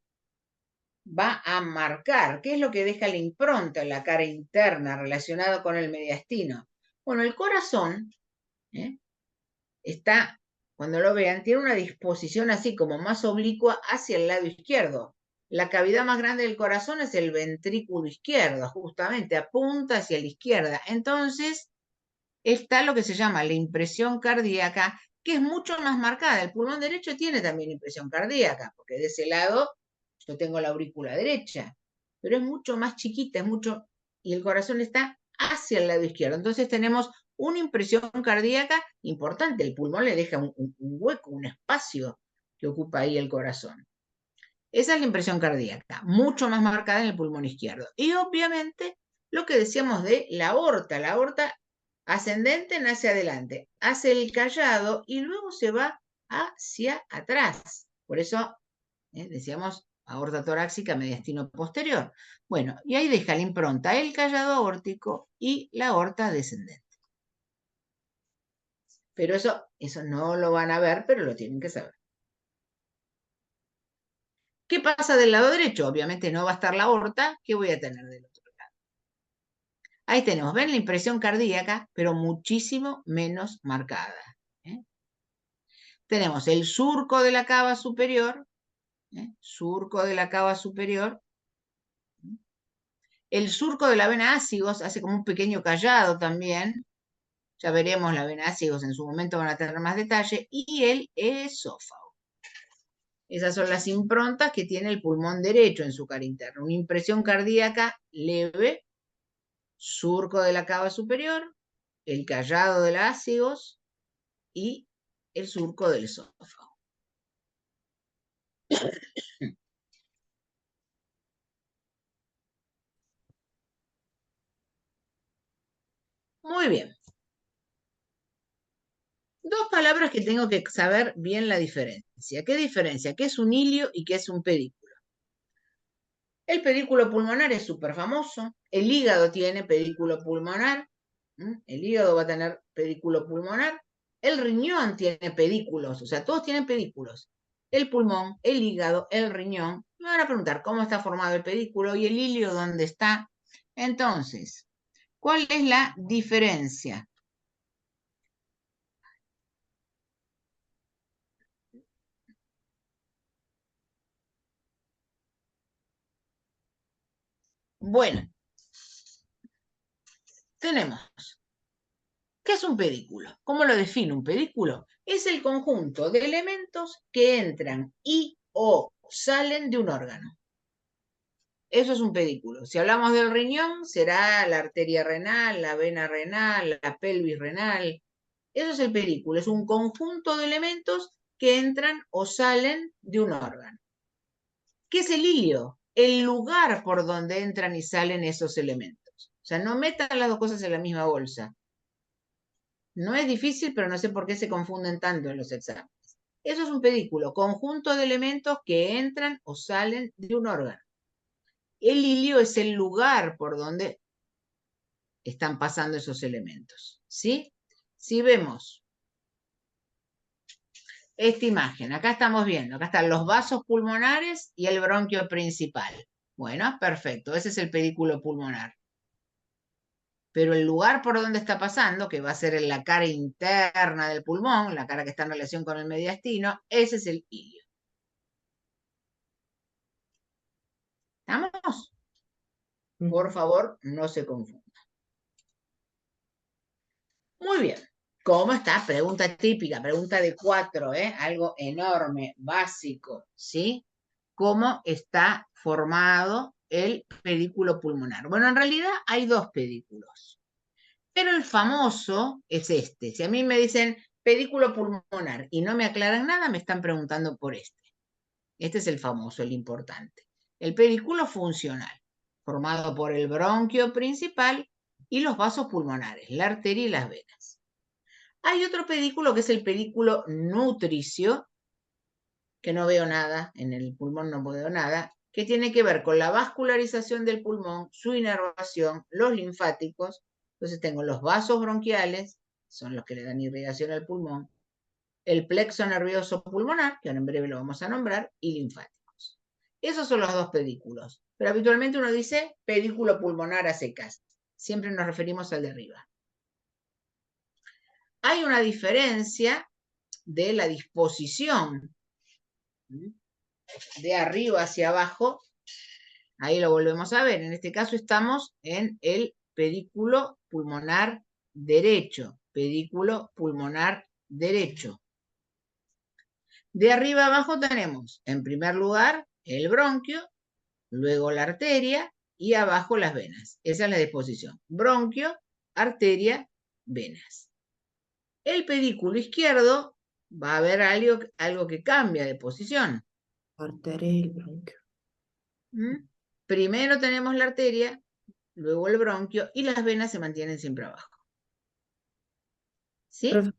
va a marcar? ¿Qué es lo que deja la impronta en la cara interna relacionado con el mediastino? Bueno, el corazón está, cuando lo vean, tiene una disposición así como más oblicua hacia el lado izquierdo. La cavidad más grande del corazón es el ventrículo izquierdo, justamente apunta hacia la izquierda. Entonces, está lo que se llama la impresión cardíaca, que es mucho más marcada. El pulmón derecho tiene también impresión cardíaca, porque de ese lado yo tengo la aurícula derecha, pero es mucho más chiquita, y el corazón está hacia el lado izquierdo. Entonces tenemos una impresión cardíaca importante. El pulmón le deja un hueco, un espacio que ocupa ahí el corazón. Esa es la impresión cardíaca, mucho más marcada en el pulmón izquierdo. Y obviamente lo que decíamos de la aorta ascendente nace adelante, hace el callado y luego se va hacia atrás. Por eso decíamos aorta torácica, mediastino posterior. Bueno, y ahí deja la impronta el callado aórtico y la aorta descendente. Pero eso no lo van a ver, pero lo tienen que saber. ¿Qué pasa del lado derecho? Obviamente no va a estar la aorta. ¿Qué voy a tener del otro lado? Ahí tenemos, ven la impresión cardíaca, pero muchísimo menos marcada. Tenemos el surco de la cava superior, surco de la cava superior. El surco de la vena ácigos hace como un pequeño callado también. Ya veremos la vena ácigos en su momento, van a tener más detalle. Y el esófago. Esas son las improntas que tiene el pulmón derecho en su cara interna. Una impresión cardíaca leve, surco de la cava superior, el callado de la ácigos y el surco del esófago. Muy bien. Dos palabras que tengo que saber bien la diferencia. ¿Qué diferencia? ¿Qué es un hilio y qué es un pedículo? El pedículo pulmonar es súper famoso. El hígado tiene pedículo pulmonar. El hígado va a tener pedículo pulmonar. El riñón tiene pedículos, o sea, todos tienen pedículos. El pulmón, el hígado, el riñón. Me van a preguntar cómo está formado el pedículo y el hilio dónde está. Entonces, ¿cuál es la diferencia? Bueno, tenemos, ¿qué es un pedículo? ¿Cómo lo define un pedículo? Es el conjunto de elementos que entran y o salen de un órgano. Eso es un pedículo. Si hablamos del riñón, será la arteria renal, la vena renal, la pelvis renal. Eso es el pedículo. Es un conjunto de elementos que entran o salen de un órgano. ¿Qué es el hilio? El lugar por donde entran y salen esos elementos. O sea, no metan las dos cosas en la misma bolsa. No es difícil, pero no sé por qué se confunden tanto en los exámenes. Eso es un pedículo, conjunto de elementos que entran o salen de un órgano. El hilio es el lugar por donde están pasando esos elementos, ¿sí? Si vemos esta imagen, acá estamos viendo, acá están los vasos pulmonares y el bronquio principal. Bueno, perfecto, ese es el pedículo pulmonar. Pero el lugar por donde está pasando, que va a ser en la cara interna del pulmón, la cara que está en relación con el mediastino, ese es el hilio. ¿Estamos? Por favor, no se confundan. Muy bien. ¿Cómo está? Pregunta típica, pregunta de 4, ¿eh? Algo enorme, básico, ¿sí? ¿Cómo está formado el pedículo pulmonar? Bueno, en realidad hay 2 pedículos, pero el famoso es este. Si a mí me dicen pedículo pulmonar y no me aclaran nada, me están preguntando por este. Este es el famoso, el importante. El pedículo funcional, formado por el bronquio principal y los vasos pulmonares, la arteria y las venas. Hay otro pedículo que es el pedículo nutricio, que no veo nada, en el pulmón no veo nada, que tiene que ver con la vascularización del pulmón, su inervación, los linfáticos. Entonces tengo los vasos bronquiales, son los que le dan irrigación al pulmón, el plexo nervioso pulmonar, que ahora en breve lo vamos a nombrar, y linfáticos. Esos son los 2 pedículos. Pero habitualmente uno dice pedículo pulmonar a secas. Siempre nos referimos al de arriba. Hay una diferencia de la disposición de arriba hacia abajo. Ahí lo volvemos a ver. En este caso estamos en el pedículo pulmonar derecho. Pedículo pulmonar derecho. De arriba abajo tenemos, en primer lugar, el bronquio, luego la arteria y abajo las venas. Esa es la disposición. Bronquio, arteria, venas. El pedículo izquierdo va a haber algo que cambia de posición. Arteria y el bronquio. Primero tenemos la arteria, luego el bronquio y las venas se mantienen siempre abajo. ¿Sí? Profe,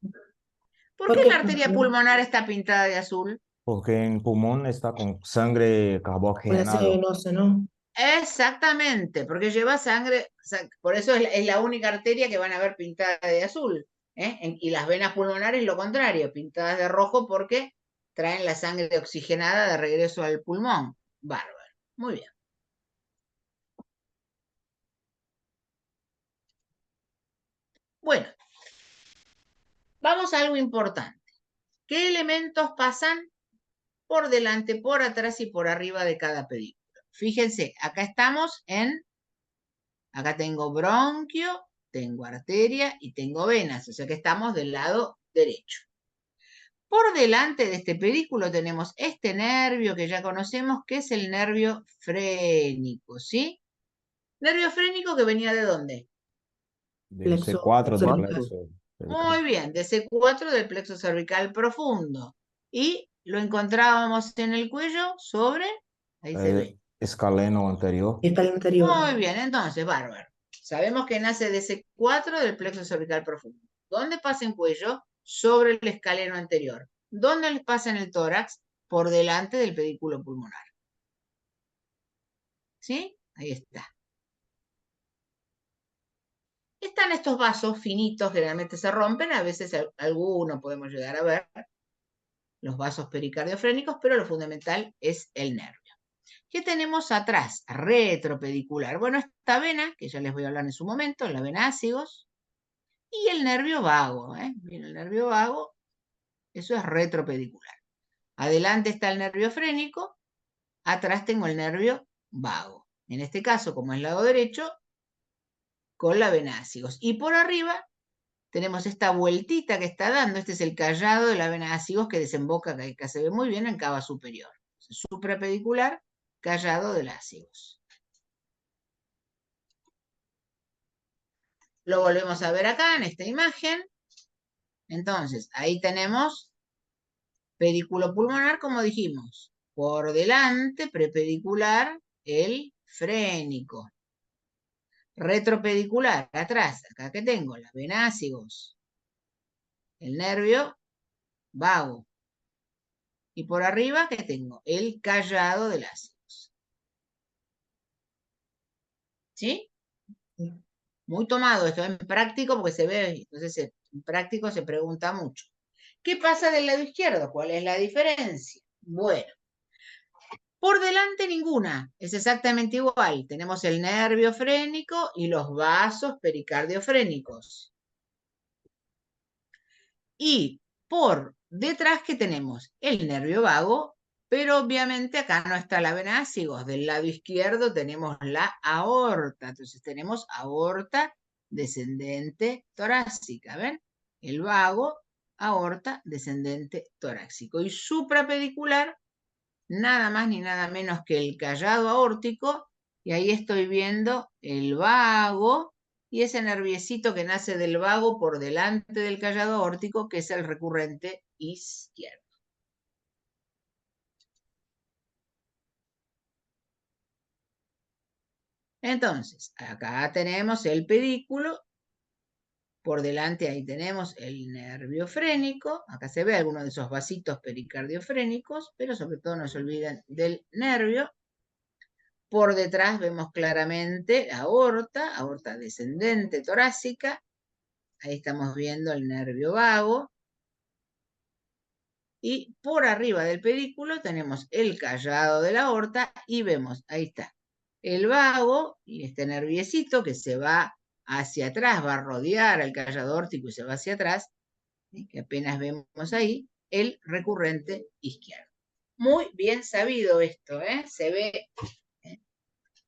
¿Por qué la arteria pulmonar está pintada de azul? Porque en pulmón está con sangre Con la carbogenado. venosa, ¿no? Exactamente, porque lleva sangre, por eso es la única arteria que van a ver pintada de azul. Y las venas pulmonares lo contrario, pintadas de rojo porque traen la sangre oxigenada de regreso al pulmón. Bárbaro, muy bien. Bueno, vamos a algo importante. ¿Qué elementos pasan por delante, por atrás y por arriba de cada pedículo? Fíjense, acá estamos acá tengo bronquio, tengo arteria y tengo venas, o sea que estamos del lado derecho. Por delante de este pedículo tenemos este nervio que ya conocemos, que es el nervio frénico, ¿sí? Nervio frénico que venía ¿de dónde? Del Plexo C4 del cervical. plexo cervical. Muy bien, de C4 del plexo cervical profundo. Y lo encontrábamos en el cuello sobre, ahí se ve. Escaleno anterior. Está el anterior. Muy bien, entonces, bárbaro. Sabemos que nace de C4 del plexo cervical profundo. ¿Dónde pasa en cuello? Sobre el escaleno anterior. ¿Dónde les pasa en el tórax? Por delante del pedículo pulmonar. ¿Sí? Ahí está. Están estos vasos finitos, generalmente se rompen, a veces algunos podemos llegar a ver, los vasos pericardiofrénicos, pero lo fundamental es el nervio. ¿Qué tenemos atrás? Retropedicular. Bueno, esta vena, que ya les voy a hablar en su momento, la vena ácigos, y el nervio vago. Bien, el nervio vago, eso es retropedicular. Adelante está el nervio frénico, atrás tengo el nervio vago. En este caso, como es lado derecho, con la vena ácigos. Y por arriba tenemos esta vueltita que está dando, este es el callado de la vena ácigos que desemboca, que acá se ve muy bien, en cava superior. Suprapedicular, callado del ácigos. Lo volvemos a ver acá en esta imagen. Entonces, ahí tenemos pedículo pulmonar, como dijimos. Por delante, prepedicular, el frénico. Retropedicular, atrás, acá que tengo, la vena ácigos. El nervio vago. Y por arriba, ¿qué tengo? El callado del ácigos. ¿Sí? Muy tomado esto en práctico porque se ve, entonces en práctico se pregunta mucho. ¿Qué pasa del lado izquierdo? ¿Cuál es la diferencia? Bueno, por delante ninguna, es exactamente igual. Tenemos el nervio frénico y los vasos pericardiofrénicos. Y por detrás, ¿qué tenemos? El nervio vago, pero obviamente acá no está la vena ácigos. Del lado izquierdo tenemos la aorta. Entonces tenemos aorta descendente torácica, ¿ven? El vago, aorta descendente torácico. Y suprapedicular, nada más ni nada menos que el callado aórtico. Y ahí estoy viendo el vago y ese nerviecito que nace del vago por delante del callado aórtico, que es el recurrente izquierdo. Entonces, acá tenemos el pedículo, por delante ahí tenemos el nervio frénico, acá se ve alguno de esos vasitos pericardiofrénicos, pero sobre todo no se olviden del nervio. Por detrás vemos claramente la aorta, aorta descendente torácica, ahí estamos viendo el nervio vago. Y por arriba del pedículo tenemos el callado de la aorta y vemos, ahí está, el vago y este nerviecito que se va hacia atrás, va a rodear al callado aórtico y se va hacia atrás, que apenas vemos ahí, el recurrente izquierdo. Muy bien sabido esto, se ve,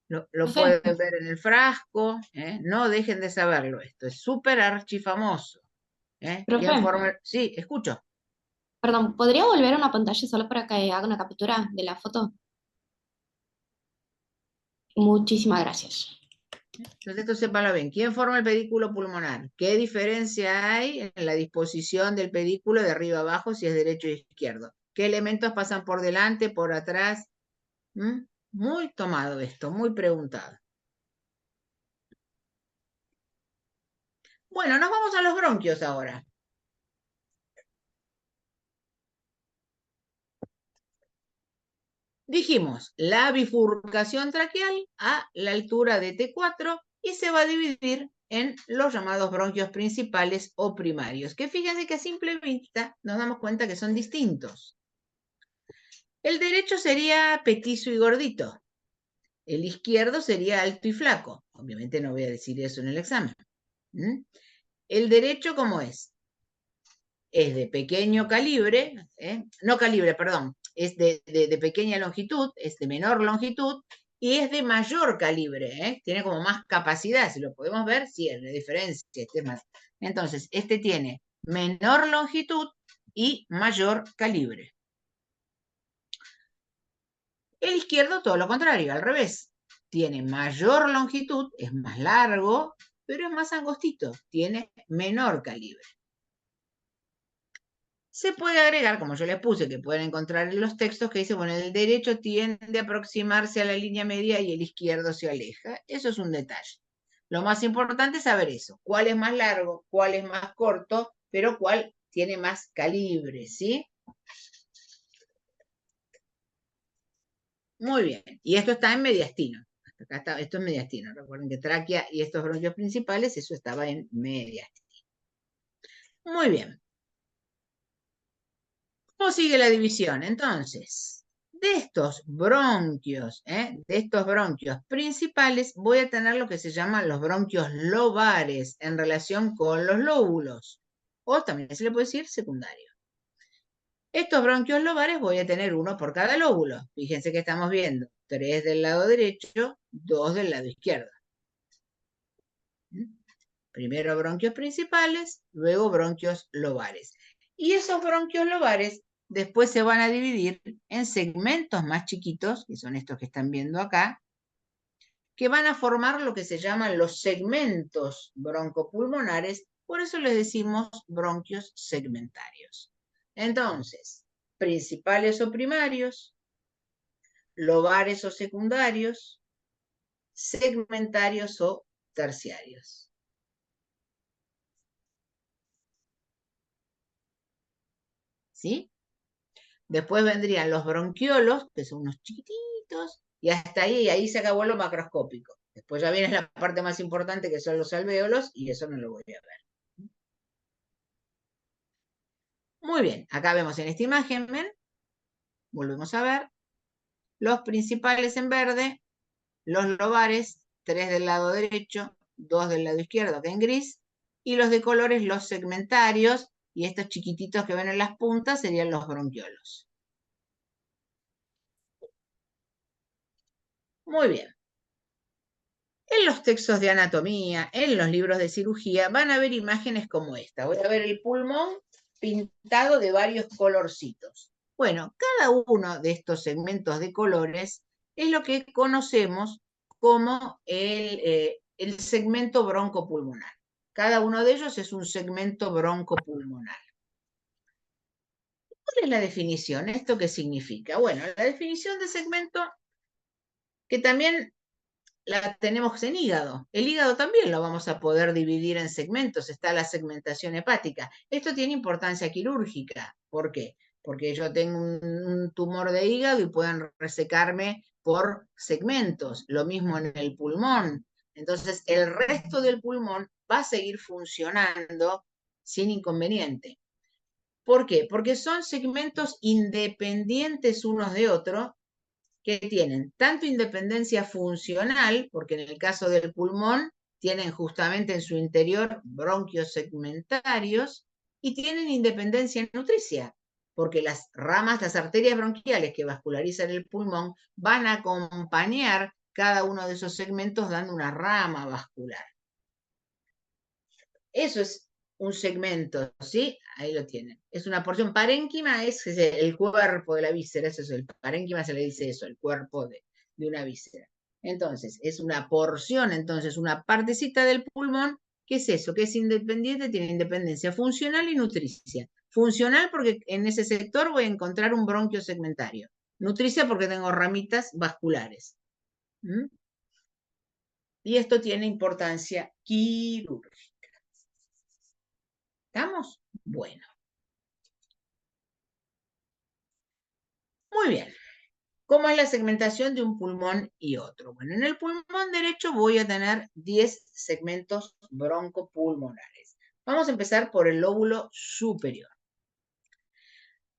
lo Profe, pueden ver en el frasco, no dejen de saberlo, esto es súper archifamoso. profe, ¿Quién forma? Sí, escucho. perdón, ¿podría volver a una pantalla solo para que haga una captura de la foto? Muchísimas gracias. Entonces esto sépalo bien. ¿Quién forma el pedículo pulmonar? ¿Qué diferencia hay en la disposición del pedículo de arriba abajo si es derecho o izquierdo? ¿Qué elementos pasan por delante, por atrás? Muy tomado esto, muy preguntado. Bueno, nos vamos a los bronquios ahora. Dijimos, la bifurcación traqueal a la altura de T4 y se va a dividir en los llamados bronquios principales o primarios, que fíjense que a simple vista nos damos cuenta que son distintos. El derecho sería petizo y gordito. El izquierdo sería alto y flaco. Obviamente no voy a decir eso en el examen. El derecho, ¿cómo es? Es de pequeño calibre, no calibre, perdón, es de pequeña longitud, es de menor longitud y es de mayor calibre, tiene como más capacidad, si lo podemos ver, sí, es la diferencia. Entonces, este tiene menor longitud y mayor calibre. El izquierdo, todo lo contrario, al revés. Tiene mayor longitud, es más largo, pero es más angostito, tiene menor calibre. Se puede agregar, como yo les puse, que pueden encontrar en los textos, que dice, bueno, el derecho tiende a aproximarse a la línea media y el izquierdo se aleja. Eso es un detalle. Lo más importante es saber eso. ¿Cuál es más largo? ¿Cuál es más corto? Pero ¿cuál tiene más calibre? ¿Sí? Muy bien. Y esto está en mediastino. Acá está, esto es mediastino. Recuerden que tráquea y estos bronquios principales, eso estaba en mediastino. Muy bien. ¿Cómo sigue la división? Entonces, de estos bronquios principales, voy a tener lo que se llaman los bronquios lobares en relación con los lóbulos, o también se le puede decir secundario. Estos bronquios lobares voy a tener uno por cada lóbulo. Fíjense que estamos viendo 3 del lado derecho, 2 del lado izquierdo. Primero bronquios principales, luego bronquios lobares. Y esos bronquios lobares después se van a dividir en segmentos más chiquitos, que son estos que están viendo acá, que van a formar lo que se llaman los segmentos broncopulmonares, por eso les decimos bronquios segmentarios. Entonces, principales o primarios, lobares o secundarios, segmentarios o terciarios. ¿Sí? Después vendrían los bronquiolos, que son unos chiquititos, y hasta ahí se acabó lo macroscópico. Después ya viene la parte más importante, que son los alvéolos, y eso no lo voy a ver. Muy bien, acá vemos en esta imagen, ¿ven? Volvemos a ver. Los principales en verde, los lobares, 3 del lado derecho, 2 del lado izquierdo, acá en gris, y los de colores, los segmentarios, y estos chiquititos que ven en las puntas serían los bronquiolos. Muy bien. En los textos de anatomía, en los libros de cirugía, van a ver imágenes como esta. Voy a ver el pulmón pintado de varios colorcitos. Bueno, cada uno de estos segmentos de colores es lo que conocemos como el segmento broncopulmonar. Cada uno de ellos es un segmento broncopulmonar. ¿Cuál es la definición? ¿Esto qué significa? Bueno, la definición de segmento, que también la tenemos en hígado. El hígado también lo vamos a poder dividir en segmentos. Está la segmentación hepática. Esto tiene importancia quirúrgica. ¿Por qué? Porque yo tengo un tumor de hígado y pueden resecarme por segmentos. Lo mismo en el pulmón. Entonces, el resto del pulmón va a seguir funcionando sin inconveniente. ¿Por qué? Porque son segmentos independientes unos de otros, que tienen tanto independencia funcional, porque en el caso del pulmón tienen justamente en su interior bronquios segmentarios, y tienen independencia nutricia, porque las ramas, las arterias bronquiales que vascularizan el pulmón van a acompañar cada uno de esos segmentos dando una rama vascular. Eso es un segmento, ¿sí? Ahí lo tienen. Es una porción. Parénquima es el cuerpo de la víscera, eso es el parénquima, se le dice eso, el cuerpo de una víscera. Entonces, es una porción, entonces, una partecita del pulmón, ¿qué es eso? Que es independiente, tiene independencia funcional y nutricia. Funcional porque en ese sector voy a encontrar un bronquio segmentario. Nutricia porque tengo ramitas vasculares. ¿Mm? Y esto tiene importancia quirúrgica. ¿Estamos? Bueno. Muy bien. ¿Cómo es la segmentación de un pulmón y otro? Bueno, en el pulmón derecho voy a tener 10 segmentos broncopulmonares. Vamos a empezar por el lóbulo superior.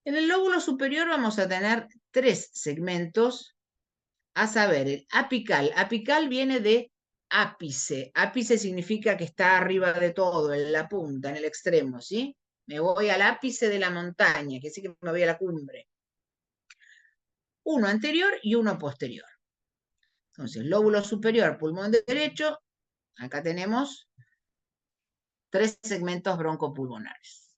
En el lóbulo superior vamos a tener 3 segmentos, a saber, el apical. Apical viene de ápice. Ápice significa que está arriba de todo, en la punta, en el extremo, ¿sí? Me voy al ápice de la montaña, que sí que me voy a la cumbre. Uno anterior y uno posterior. Entonces, lóbulo superior, pulmón derecho, acá tenemos 3 segmentos broncopulmonares.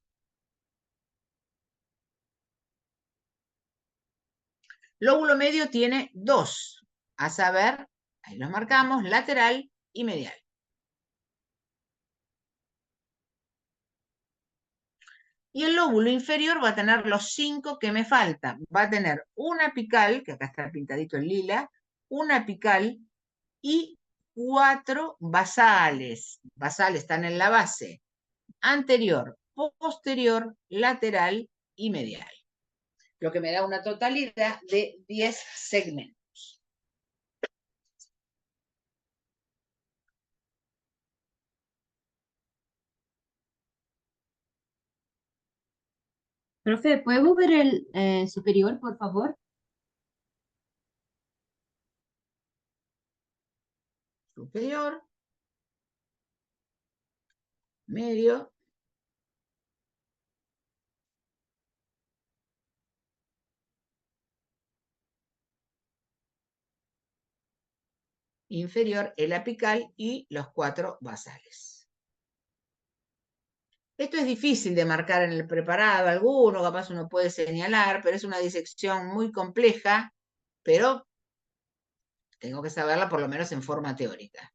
Lóbulo medio tiene 2, a saber, ahí los marcamos, lateral y medial. Y el lóbulo inferior va a tener los 5 que me faltan. Va a tener un apical, que acá está pintadito en lila, un apical y 4 basales. Basales están en la base. Anterior, posterior, lateral y medial. Lo que me da una totalidad de 10 segmentos. Profe, ¿puedo ver el superior, por favor? Superior, medio, inferior, el apical y los 4 basales. Esto es difícil de marcar en el preparado, alguno capaz uno puede señalar, pero es una disección muy compleja, pero tengo que saberla por lo menos en forma teórica.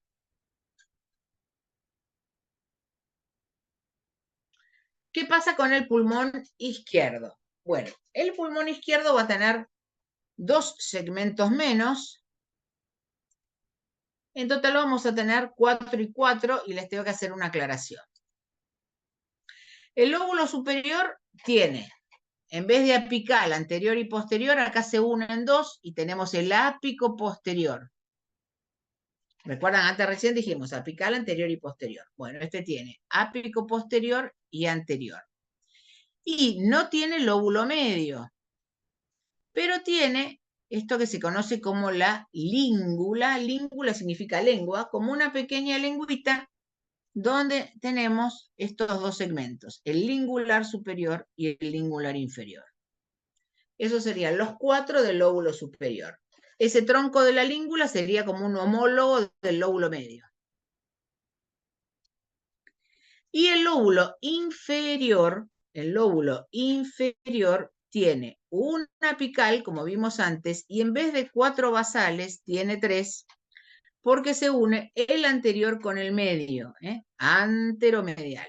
¿Qué pasa con el pulmón izquierdo? Bueno, el pulmón izquierdo va a tener 2 segmentos menos. En total vamos a tener 4 y 4 y les tengo que hacer una aclaración. El lóbulo superior tiene, en vez de apical anterior y posterior, acá se unen 2 y tenemos el ápico posterior. ¿Recuerdan? Antes recién dijimos apical anterior y posterior. Bueno, este tiene ápico posterior y anterior. Y no tiene lóbulo medio, pero tiene esto que se conoce como la língula. Língula significa lengua, como una pequeña lengüita donde tenemos estos 2 segmentos, el lingular superior y el lingular inferior. Esos serían los 4 del lóbulo superior. Ese tronco de la língula sería como un homólogo del lóbulo medio. Y el lóbulo inferior tiene un apical, como vimos antes, y en vez de 4 basales, tiene 3, porque se une el anterior con el medio, anteromedial.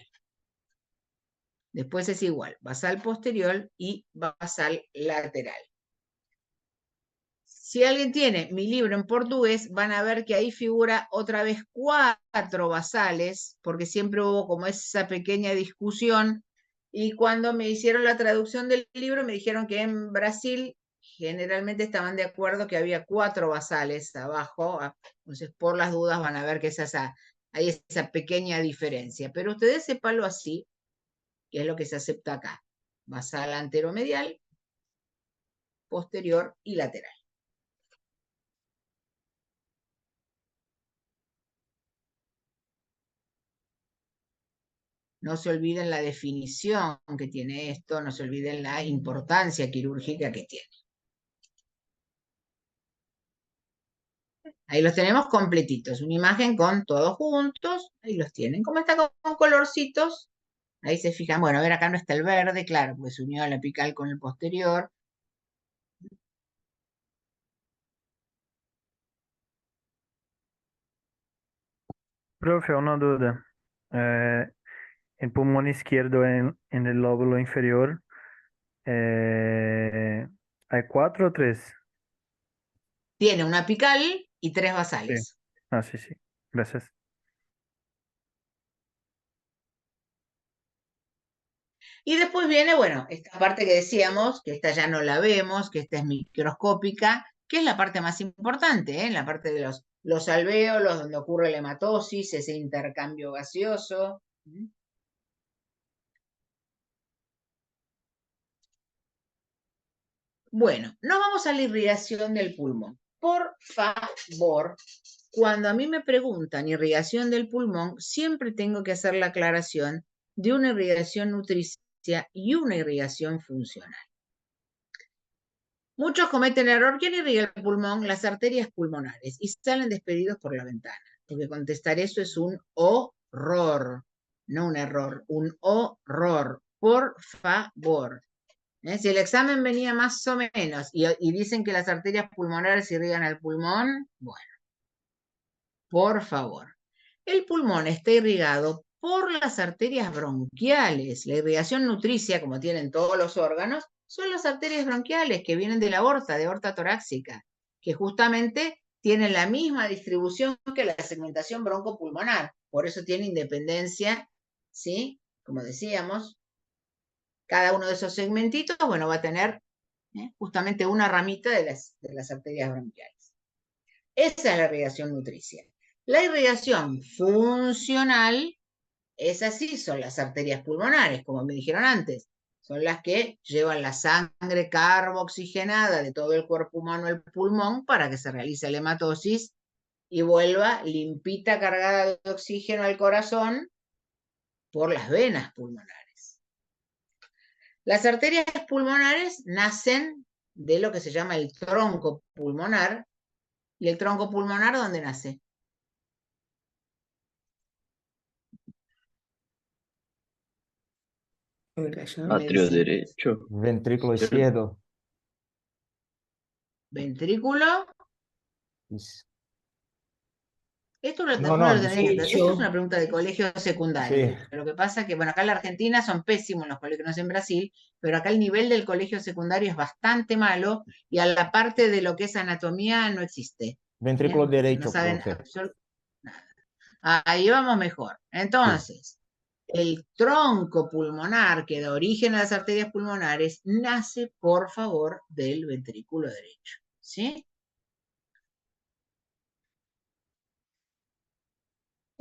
Después es igual, basal posterior y basal lateral. Si alguien tiene mi libro en portugués, van a ver que ahí figura otra vez 4 basales, porque siempre hubo como esa pequeña discusión, y cuando me hicieron la traducción del libro me dijeron que en Brasil generalmente estaban de acuerdo que había 4 basales abajo, entonces por las dudas van a ver que hay esa pequeña diferencia, pero ustedes sépanlo así, que es lo que se acepta acá. Basal anteromedial, posterior y lateral. No se olviden la definición que tiene esto, no se olviden la importancia quirúrgica que tiene. Ahí los tenemos completitos, una imagen con todos juntos, ahí los tienen. ¿Cómo está con colorcitos? Ahí se fijan, bueno, a ver, acá no está el verde, claro, porque se unió el apical con el posterior. Profe, una duda. El pulmón izquierdo en el lóbulo inferior, ¿hay 4 o 3? Tiene un apical y 3 Sí. basales. Ah, sí, sí. Gracias. Y después viene, bueno, esta parte que decíamos, que esta ya no la vemos, que esta es microscópica, que es la parte más importante, la parte de los alvéolos, donde ocurre la hematosis, ese intercambio gaseoso. Bueno, nos vamos a la irrigación del pulmón. Por favor, cuando a mí me preguntan irrigación del pulmón, siempre tengo que hacer la aclaración de una irrigación nutricia y una irrigación funcional. Muchos cometen el error. ¿Quién irriga el pulmón? Las arterias pulmonares, y salen despedidos por la ventana. Porque contestar eso es un horror, no un error, un horror. Por favor. Si el examen venía más o menos y dicen que las arterias pulmonares irrigan el pulmón, bueno, por favor. El pulmón está irrigado por las arterias bronquiales. La irrigación nutricia, como tienen todos los órganos, son las arterias bronquiales que vienen de la aorta, de aorta torácica, que justamente tienen la misma distribución que la segmentación broncopulmonar. Por eso tiene independencia, ¿sí? Como decíamos, cada uno de esos segmentitos, bueno, va a tener justamente una ramita de las arterias bronquiales. Esa es la irrigación nutricia. La irrigación funcional es así, son las arterias pulmonares, como me dijeron antes. son las que llevan la sangre carboxigenada de todo el cuerpo humano al pulmón para que se realice la hematosis y vuelva limpita, cargada de oxígeno al corazón por las venas pulmonares. Las arterias pulmonares nacen de lo que se llama el tronco pulmonar. ¿Y el tronco pulmonar dónde nace? Atrio Medicina. derecho. Ventrículo Izquierdo. izquierdo. Ventrículo. Is- Esto No, uno no, lo tendría que disculpe. esto es una pregunta de colegio secundario. Sí. Lo que pasa es que, bueno, acá en la Argentina son pésimos los colegios, no sé en Brasil, pero acá el nivel del colegio secundario es bastante malo y a la parte de lo que es anatomía no existe. Ventrículo ¿Bien? No derecho, saben profe. nada. Ahí vamos mejor. Entonces, el tronco pulmonar que da origen a las arterias pulmonares nace, por favor, del ventrículo derecho. ¿Sí?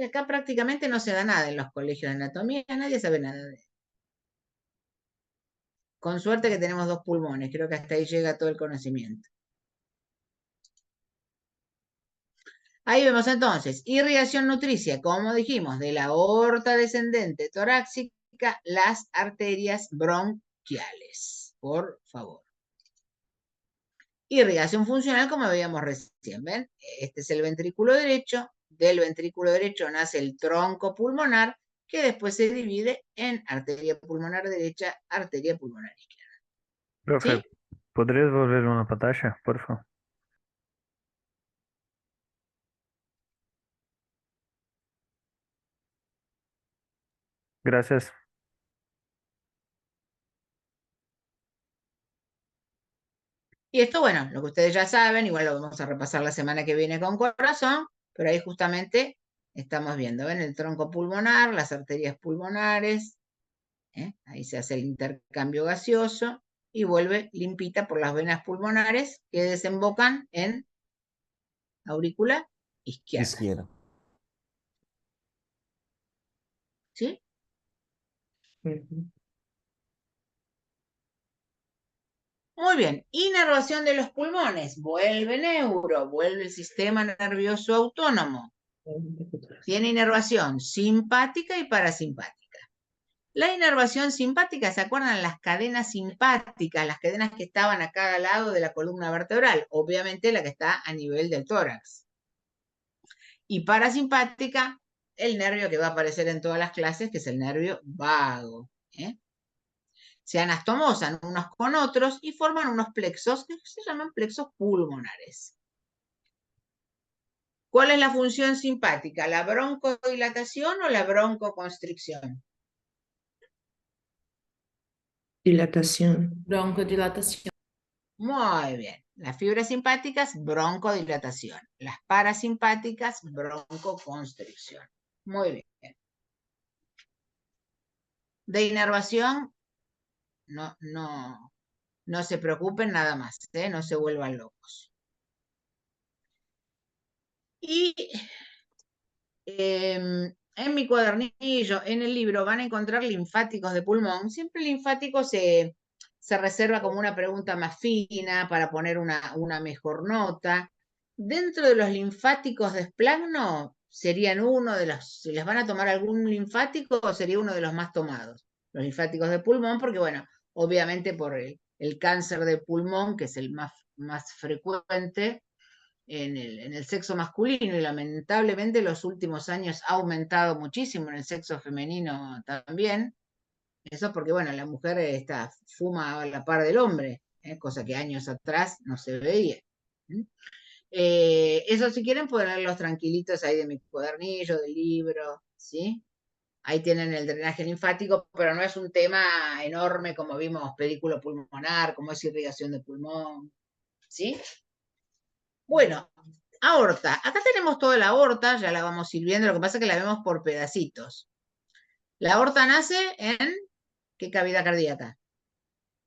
Y acá prácticamente no se da nada en los colegios de anatomía, nadie sabe nada de eso. Con suerte que tenemos 2 pulmones, creo que hasta ahí llega todo el conocimiento. Ahí vemos entonces, irrigación nutricia, como dijimos, de la aorta descendente torácica, las arterias bronquiales, por favor. Irrigación funcional, como veíamos recién, ¿ven? Este es el ventrículo derecho, del ventrículo derecho nace el tronco pulmonar, que después se divide en arteria pulmonar derecha, arteria pulmonar izquierda. Profe, ¿Sí? ¿podrías volver una pantalla, por favor? Gracias. Y esto, bueno, lo que ustedes ya saben, igual lo vamos a repasar la semana que viene con corazón, pero ahí justamente estamos viendo, ¿ven? El tronco pulmonar, las arterias pulmonares, ahí se hace el intercambio gaseoso y vuelve limpita por las venas pulmonares que desembocan en aurícula izquierda. Izquierda. ¿Sí? Muy bien, inervación de los pulmones, vuelve neuro, vuelve el sistema nervioso autónomo. Tiene inervación simpática y parasimpática. La inervación simpática, ¿se acuerdan? Las cadenas simpáticas, las cadenas que estaban a cada lado de la columna vertebral, obviamente la que está a nivel del tórax. Y parasimpática, el nervio que va a aparecer en todas las clases, que es el nervio vago. Se anastomosan unos con otros y forman unos plexos que se llaman plexos pulmonares. ¿Cuál es la función simpática? ¿La broncodilatación o la broncoconstricción? Dilatación. Broncodilatación. Muy bien. Las fibras simpáticas, broncodilatación. Las parasimpáticas, broncoconstricción. Muy bien. De inervación, no se preocupen nada más, no se vuelvan locos. Y en mi cuadernillo, en el libro, van a encontrar linfáticos de pulmón. Siempre el linfático se reserva como una pregunta más fina para poner una mejor nota. Dentro de los linfáticos de esplanto, serían uno de los, si les van a tomar algún linfático, sería uno de los más tomados. Los linfáticos de pulmón, porque bueno, obviamente por el cáncer de pulmón, que es el más frecuente, en el sexo masculino y lamentablemente en los últimos años ha aumentado muchísimo en el sexo femenino también. Eso porque, bueno, la mujer fuma a la par del hombre, cosa que años atrás no se veía. Eso si quieren pueden leerlos tranquilitos ahí de mi cuadernillo, del libro, ¿sí? Ahí tienen el drenaje linfático, pero no es un tema enorme como vimos pedículo pulmonar, como es irrigación de pulmón, ¿sí? Bueno, aorta. Acá tenemos toda la aorta, ya la vamos a ir viendo, lo que pasa es que la vemos por pedacitos. La aorta nace en ¿qué cavidad cardíaca?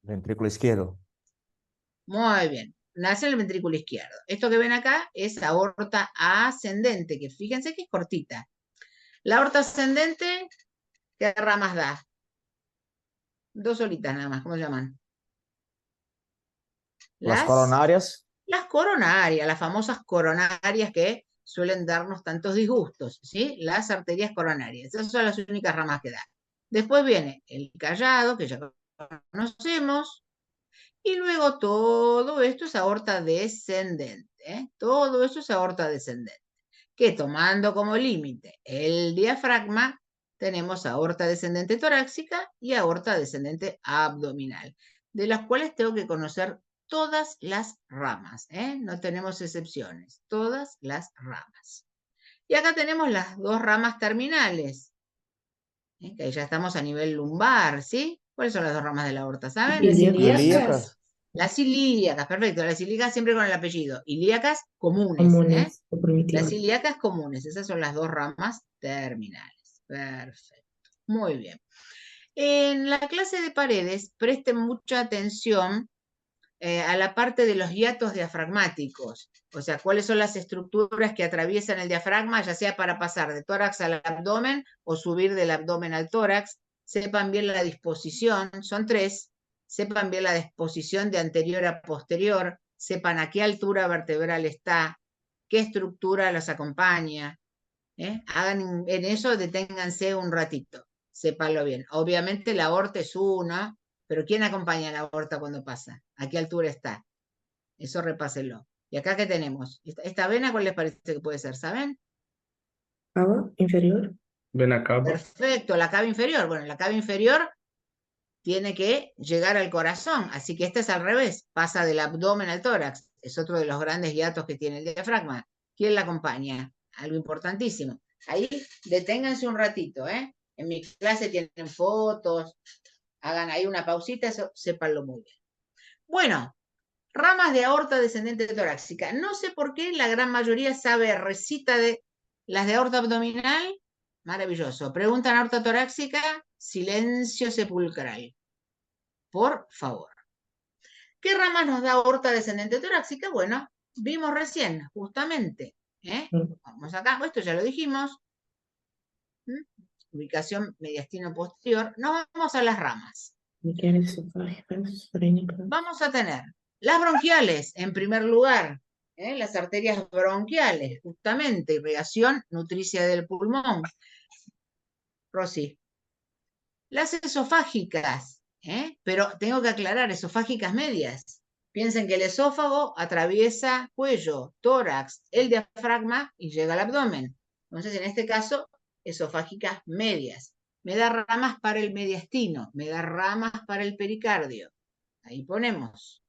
Ventrículo izquierdo. Muy bien, nace en el ventrículo izquierdo. Esto que ven acá es aorta ascendente, que fíjense que es cortita. La aorta ascendente, ¿qué ramas da? Dos solitas nada más, ¿cómo se llaman? Las coronarias. Las coronarias, las famosas coronarias que suelen darnos tantos disgustos, ¿sí? Las arterias coronarias, esas son las únicas ramas que dan. Después viene el callado, que ya conocemos, y luego todo esto es aorta descendente, ¿eh? Todo eso es aorta descendente, que tomando como límite el diafragma, tenemos aorta descendente torácica y aorta descendente abdominal, de las cuales tengo que conocer todas las ramas, ¿eh? No tenemos excepciones, todas las ramas. Y acá tenemos las dos ramas terminales, ¿eh? Que ahí ya estamos a nivel lumbar, ¿sí? ¿Cuáles son las dos ramas de la aorta, saben? Las Ilíacas. ilíacas. Las ilíacas, perfecto, las ilíacas siempre con el apellido. Ilíacas comunes, ¿eh? Comunes o primitivas. Las ilíacas comunes, esas son las dos ramas terminales. Perfecto, muy bien. En la clase de paredes, presten mucha atención a la parte de los hiatos diafragmáticos, o sea, cuáles son las estructuras que atraviesan el diafragma, ya sea para pasar de tórax al abdomen o subir del abdomen al tórax. Sepan bien la disposición, son tres. Sepan bien la disposición de anterior a posterior, sepan a qué altura vertebral está, qué estructura los acompaña. Hagan en eso, deténganse un ratito, sépanlo bien. Obviamente la aorta es uno, pero ¿quién acompaña a la aorta cuando pasa? ¿A qué altura está? Eso repáselo. ¿Y acá qué tenemos? ¿Esta vena cuál les parece que puede ser? ¿Saben? Cava inferior. Vena cava. Perfecto, la cava inferior. Bueno, la cava inferior tiene que llegar al corazón, así que esta es al revés, pasa del abdomen al tórax. Es otro de los grandes hiatos que tiene el diafragma. ¿Quién la acompaña? Algo importantísimo. Ahí deténganse un ratito, ¿eh? En mi clase tienen fotos, hagan ahí una pausita, eso sépanlo muy bien. Bueno, ramas de aorta descendente torácica. No sé por qué la gran mayoría sabe, recita de las de aorta abdominal. Maravilloso. Preguntan aorta torácica, silencio sepulcral. Por favor. ¿Qué ramas nos da aorta descendente torácica? Bueno, vimos recién, justamente. Vamos acá, esto ya lo dijimos. Ubicación mediastino posterior. Nos vamos a las ramas. Vamos a tener las bronquiales, en primer lugar, las arterias bronquiales, justamente, irrigación nutricia del pulmón. Rosy. Las esofágicas, pero tengo que aclarar, esofágicas medias. Piensen que el esófago atraviesa cuello, tórax, el diafragma y llega al abdomen. Entonces, en este caso, esofágicas medias. Me da ramas para el mediastino, me da ramas para el pericardio. Ahí ponemos.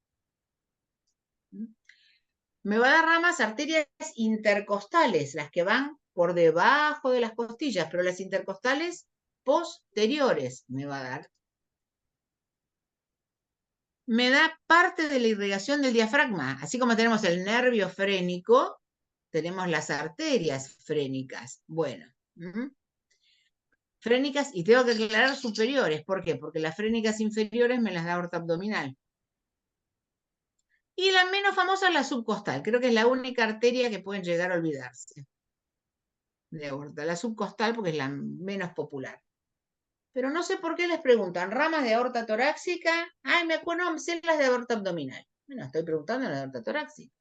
Me va a dar ramas arterias intercostales, las que van por debajo de las costillas, pero las intercostales posteriores me va a dar. Me da parte de la irrigación del diafragma, así como tenemos el nervio frénico, tenemos las arterias frénicas. Bueno, frénicas, y tengo que aclarar superiores. ¿Por qué? Porque las frénicas inferiores me las da aorta abdominal. Y la menos famosa es la subcostal. Creo que es la única arteria que pueden llegar a olvidarse de aorta. La subcostal porque es la menos popular. Pero no sé por qué les preguntan ramas de aorta torácica. Ay, me acuerdo, no, sé las de aorta abdominal. Bueno, estoy preguntando las de aorta torácica.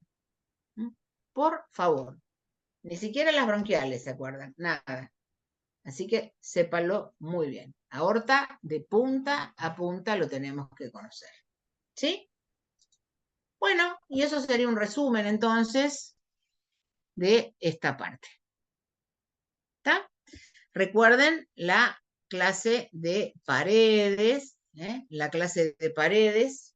Por favor. Ni siquiera las bronquiales se acuerdan. Nada. Así que sépanlo muy bien. Aorta de punta a punta lo tenemos que conocer. ¿Sí? Bueno, y eso sería un resumen entonces de esta parte. ¿Está? Recuerden la clase de paredes, la clase de paredes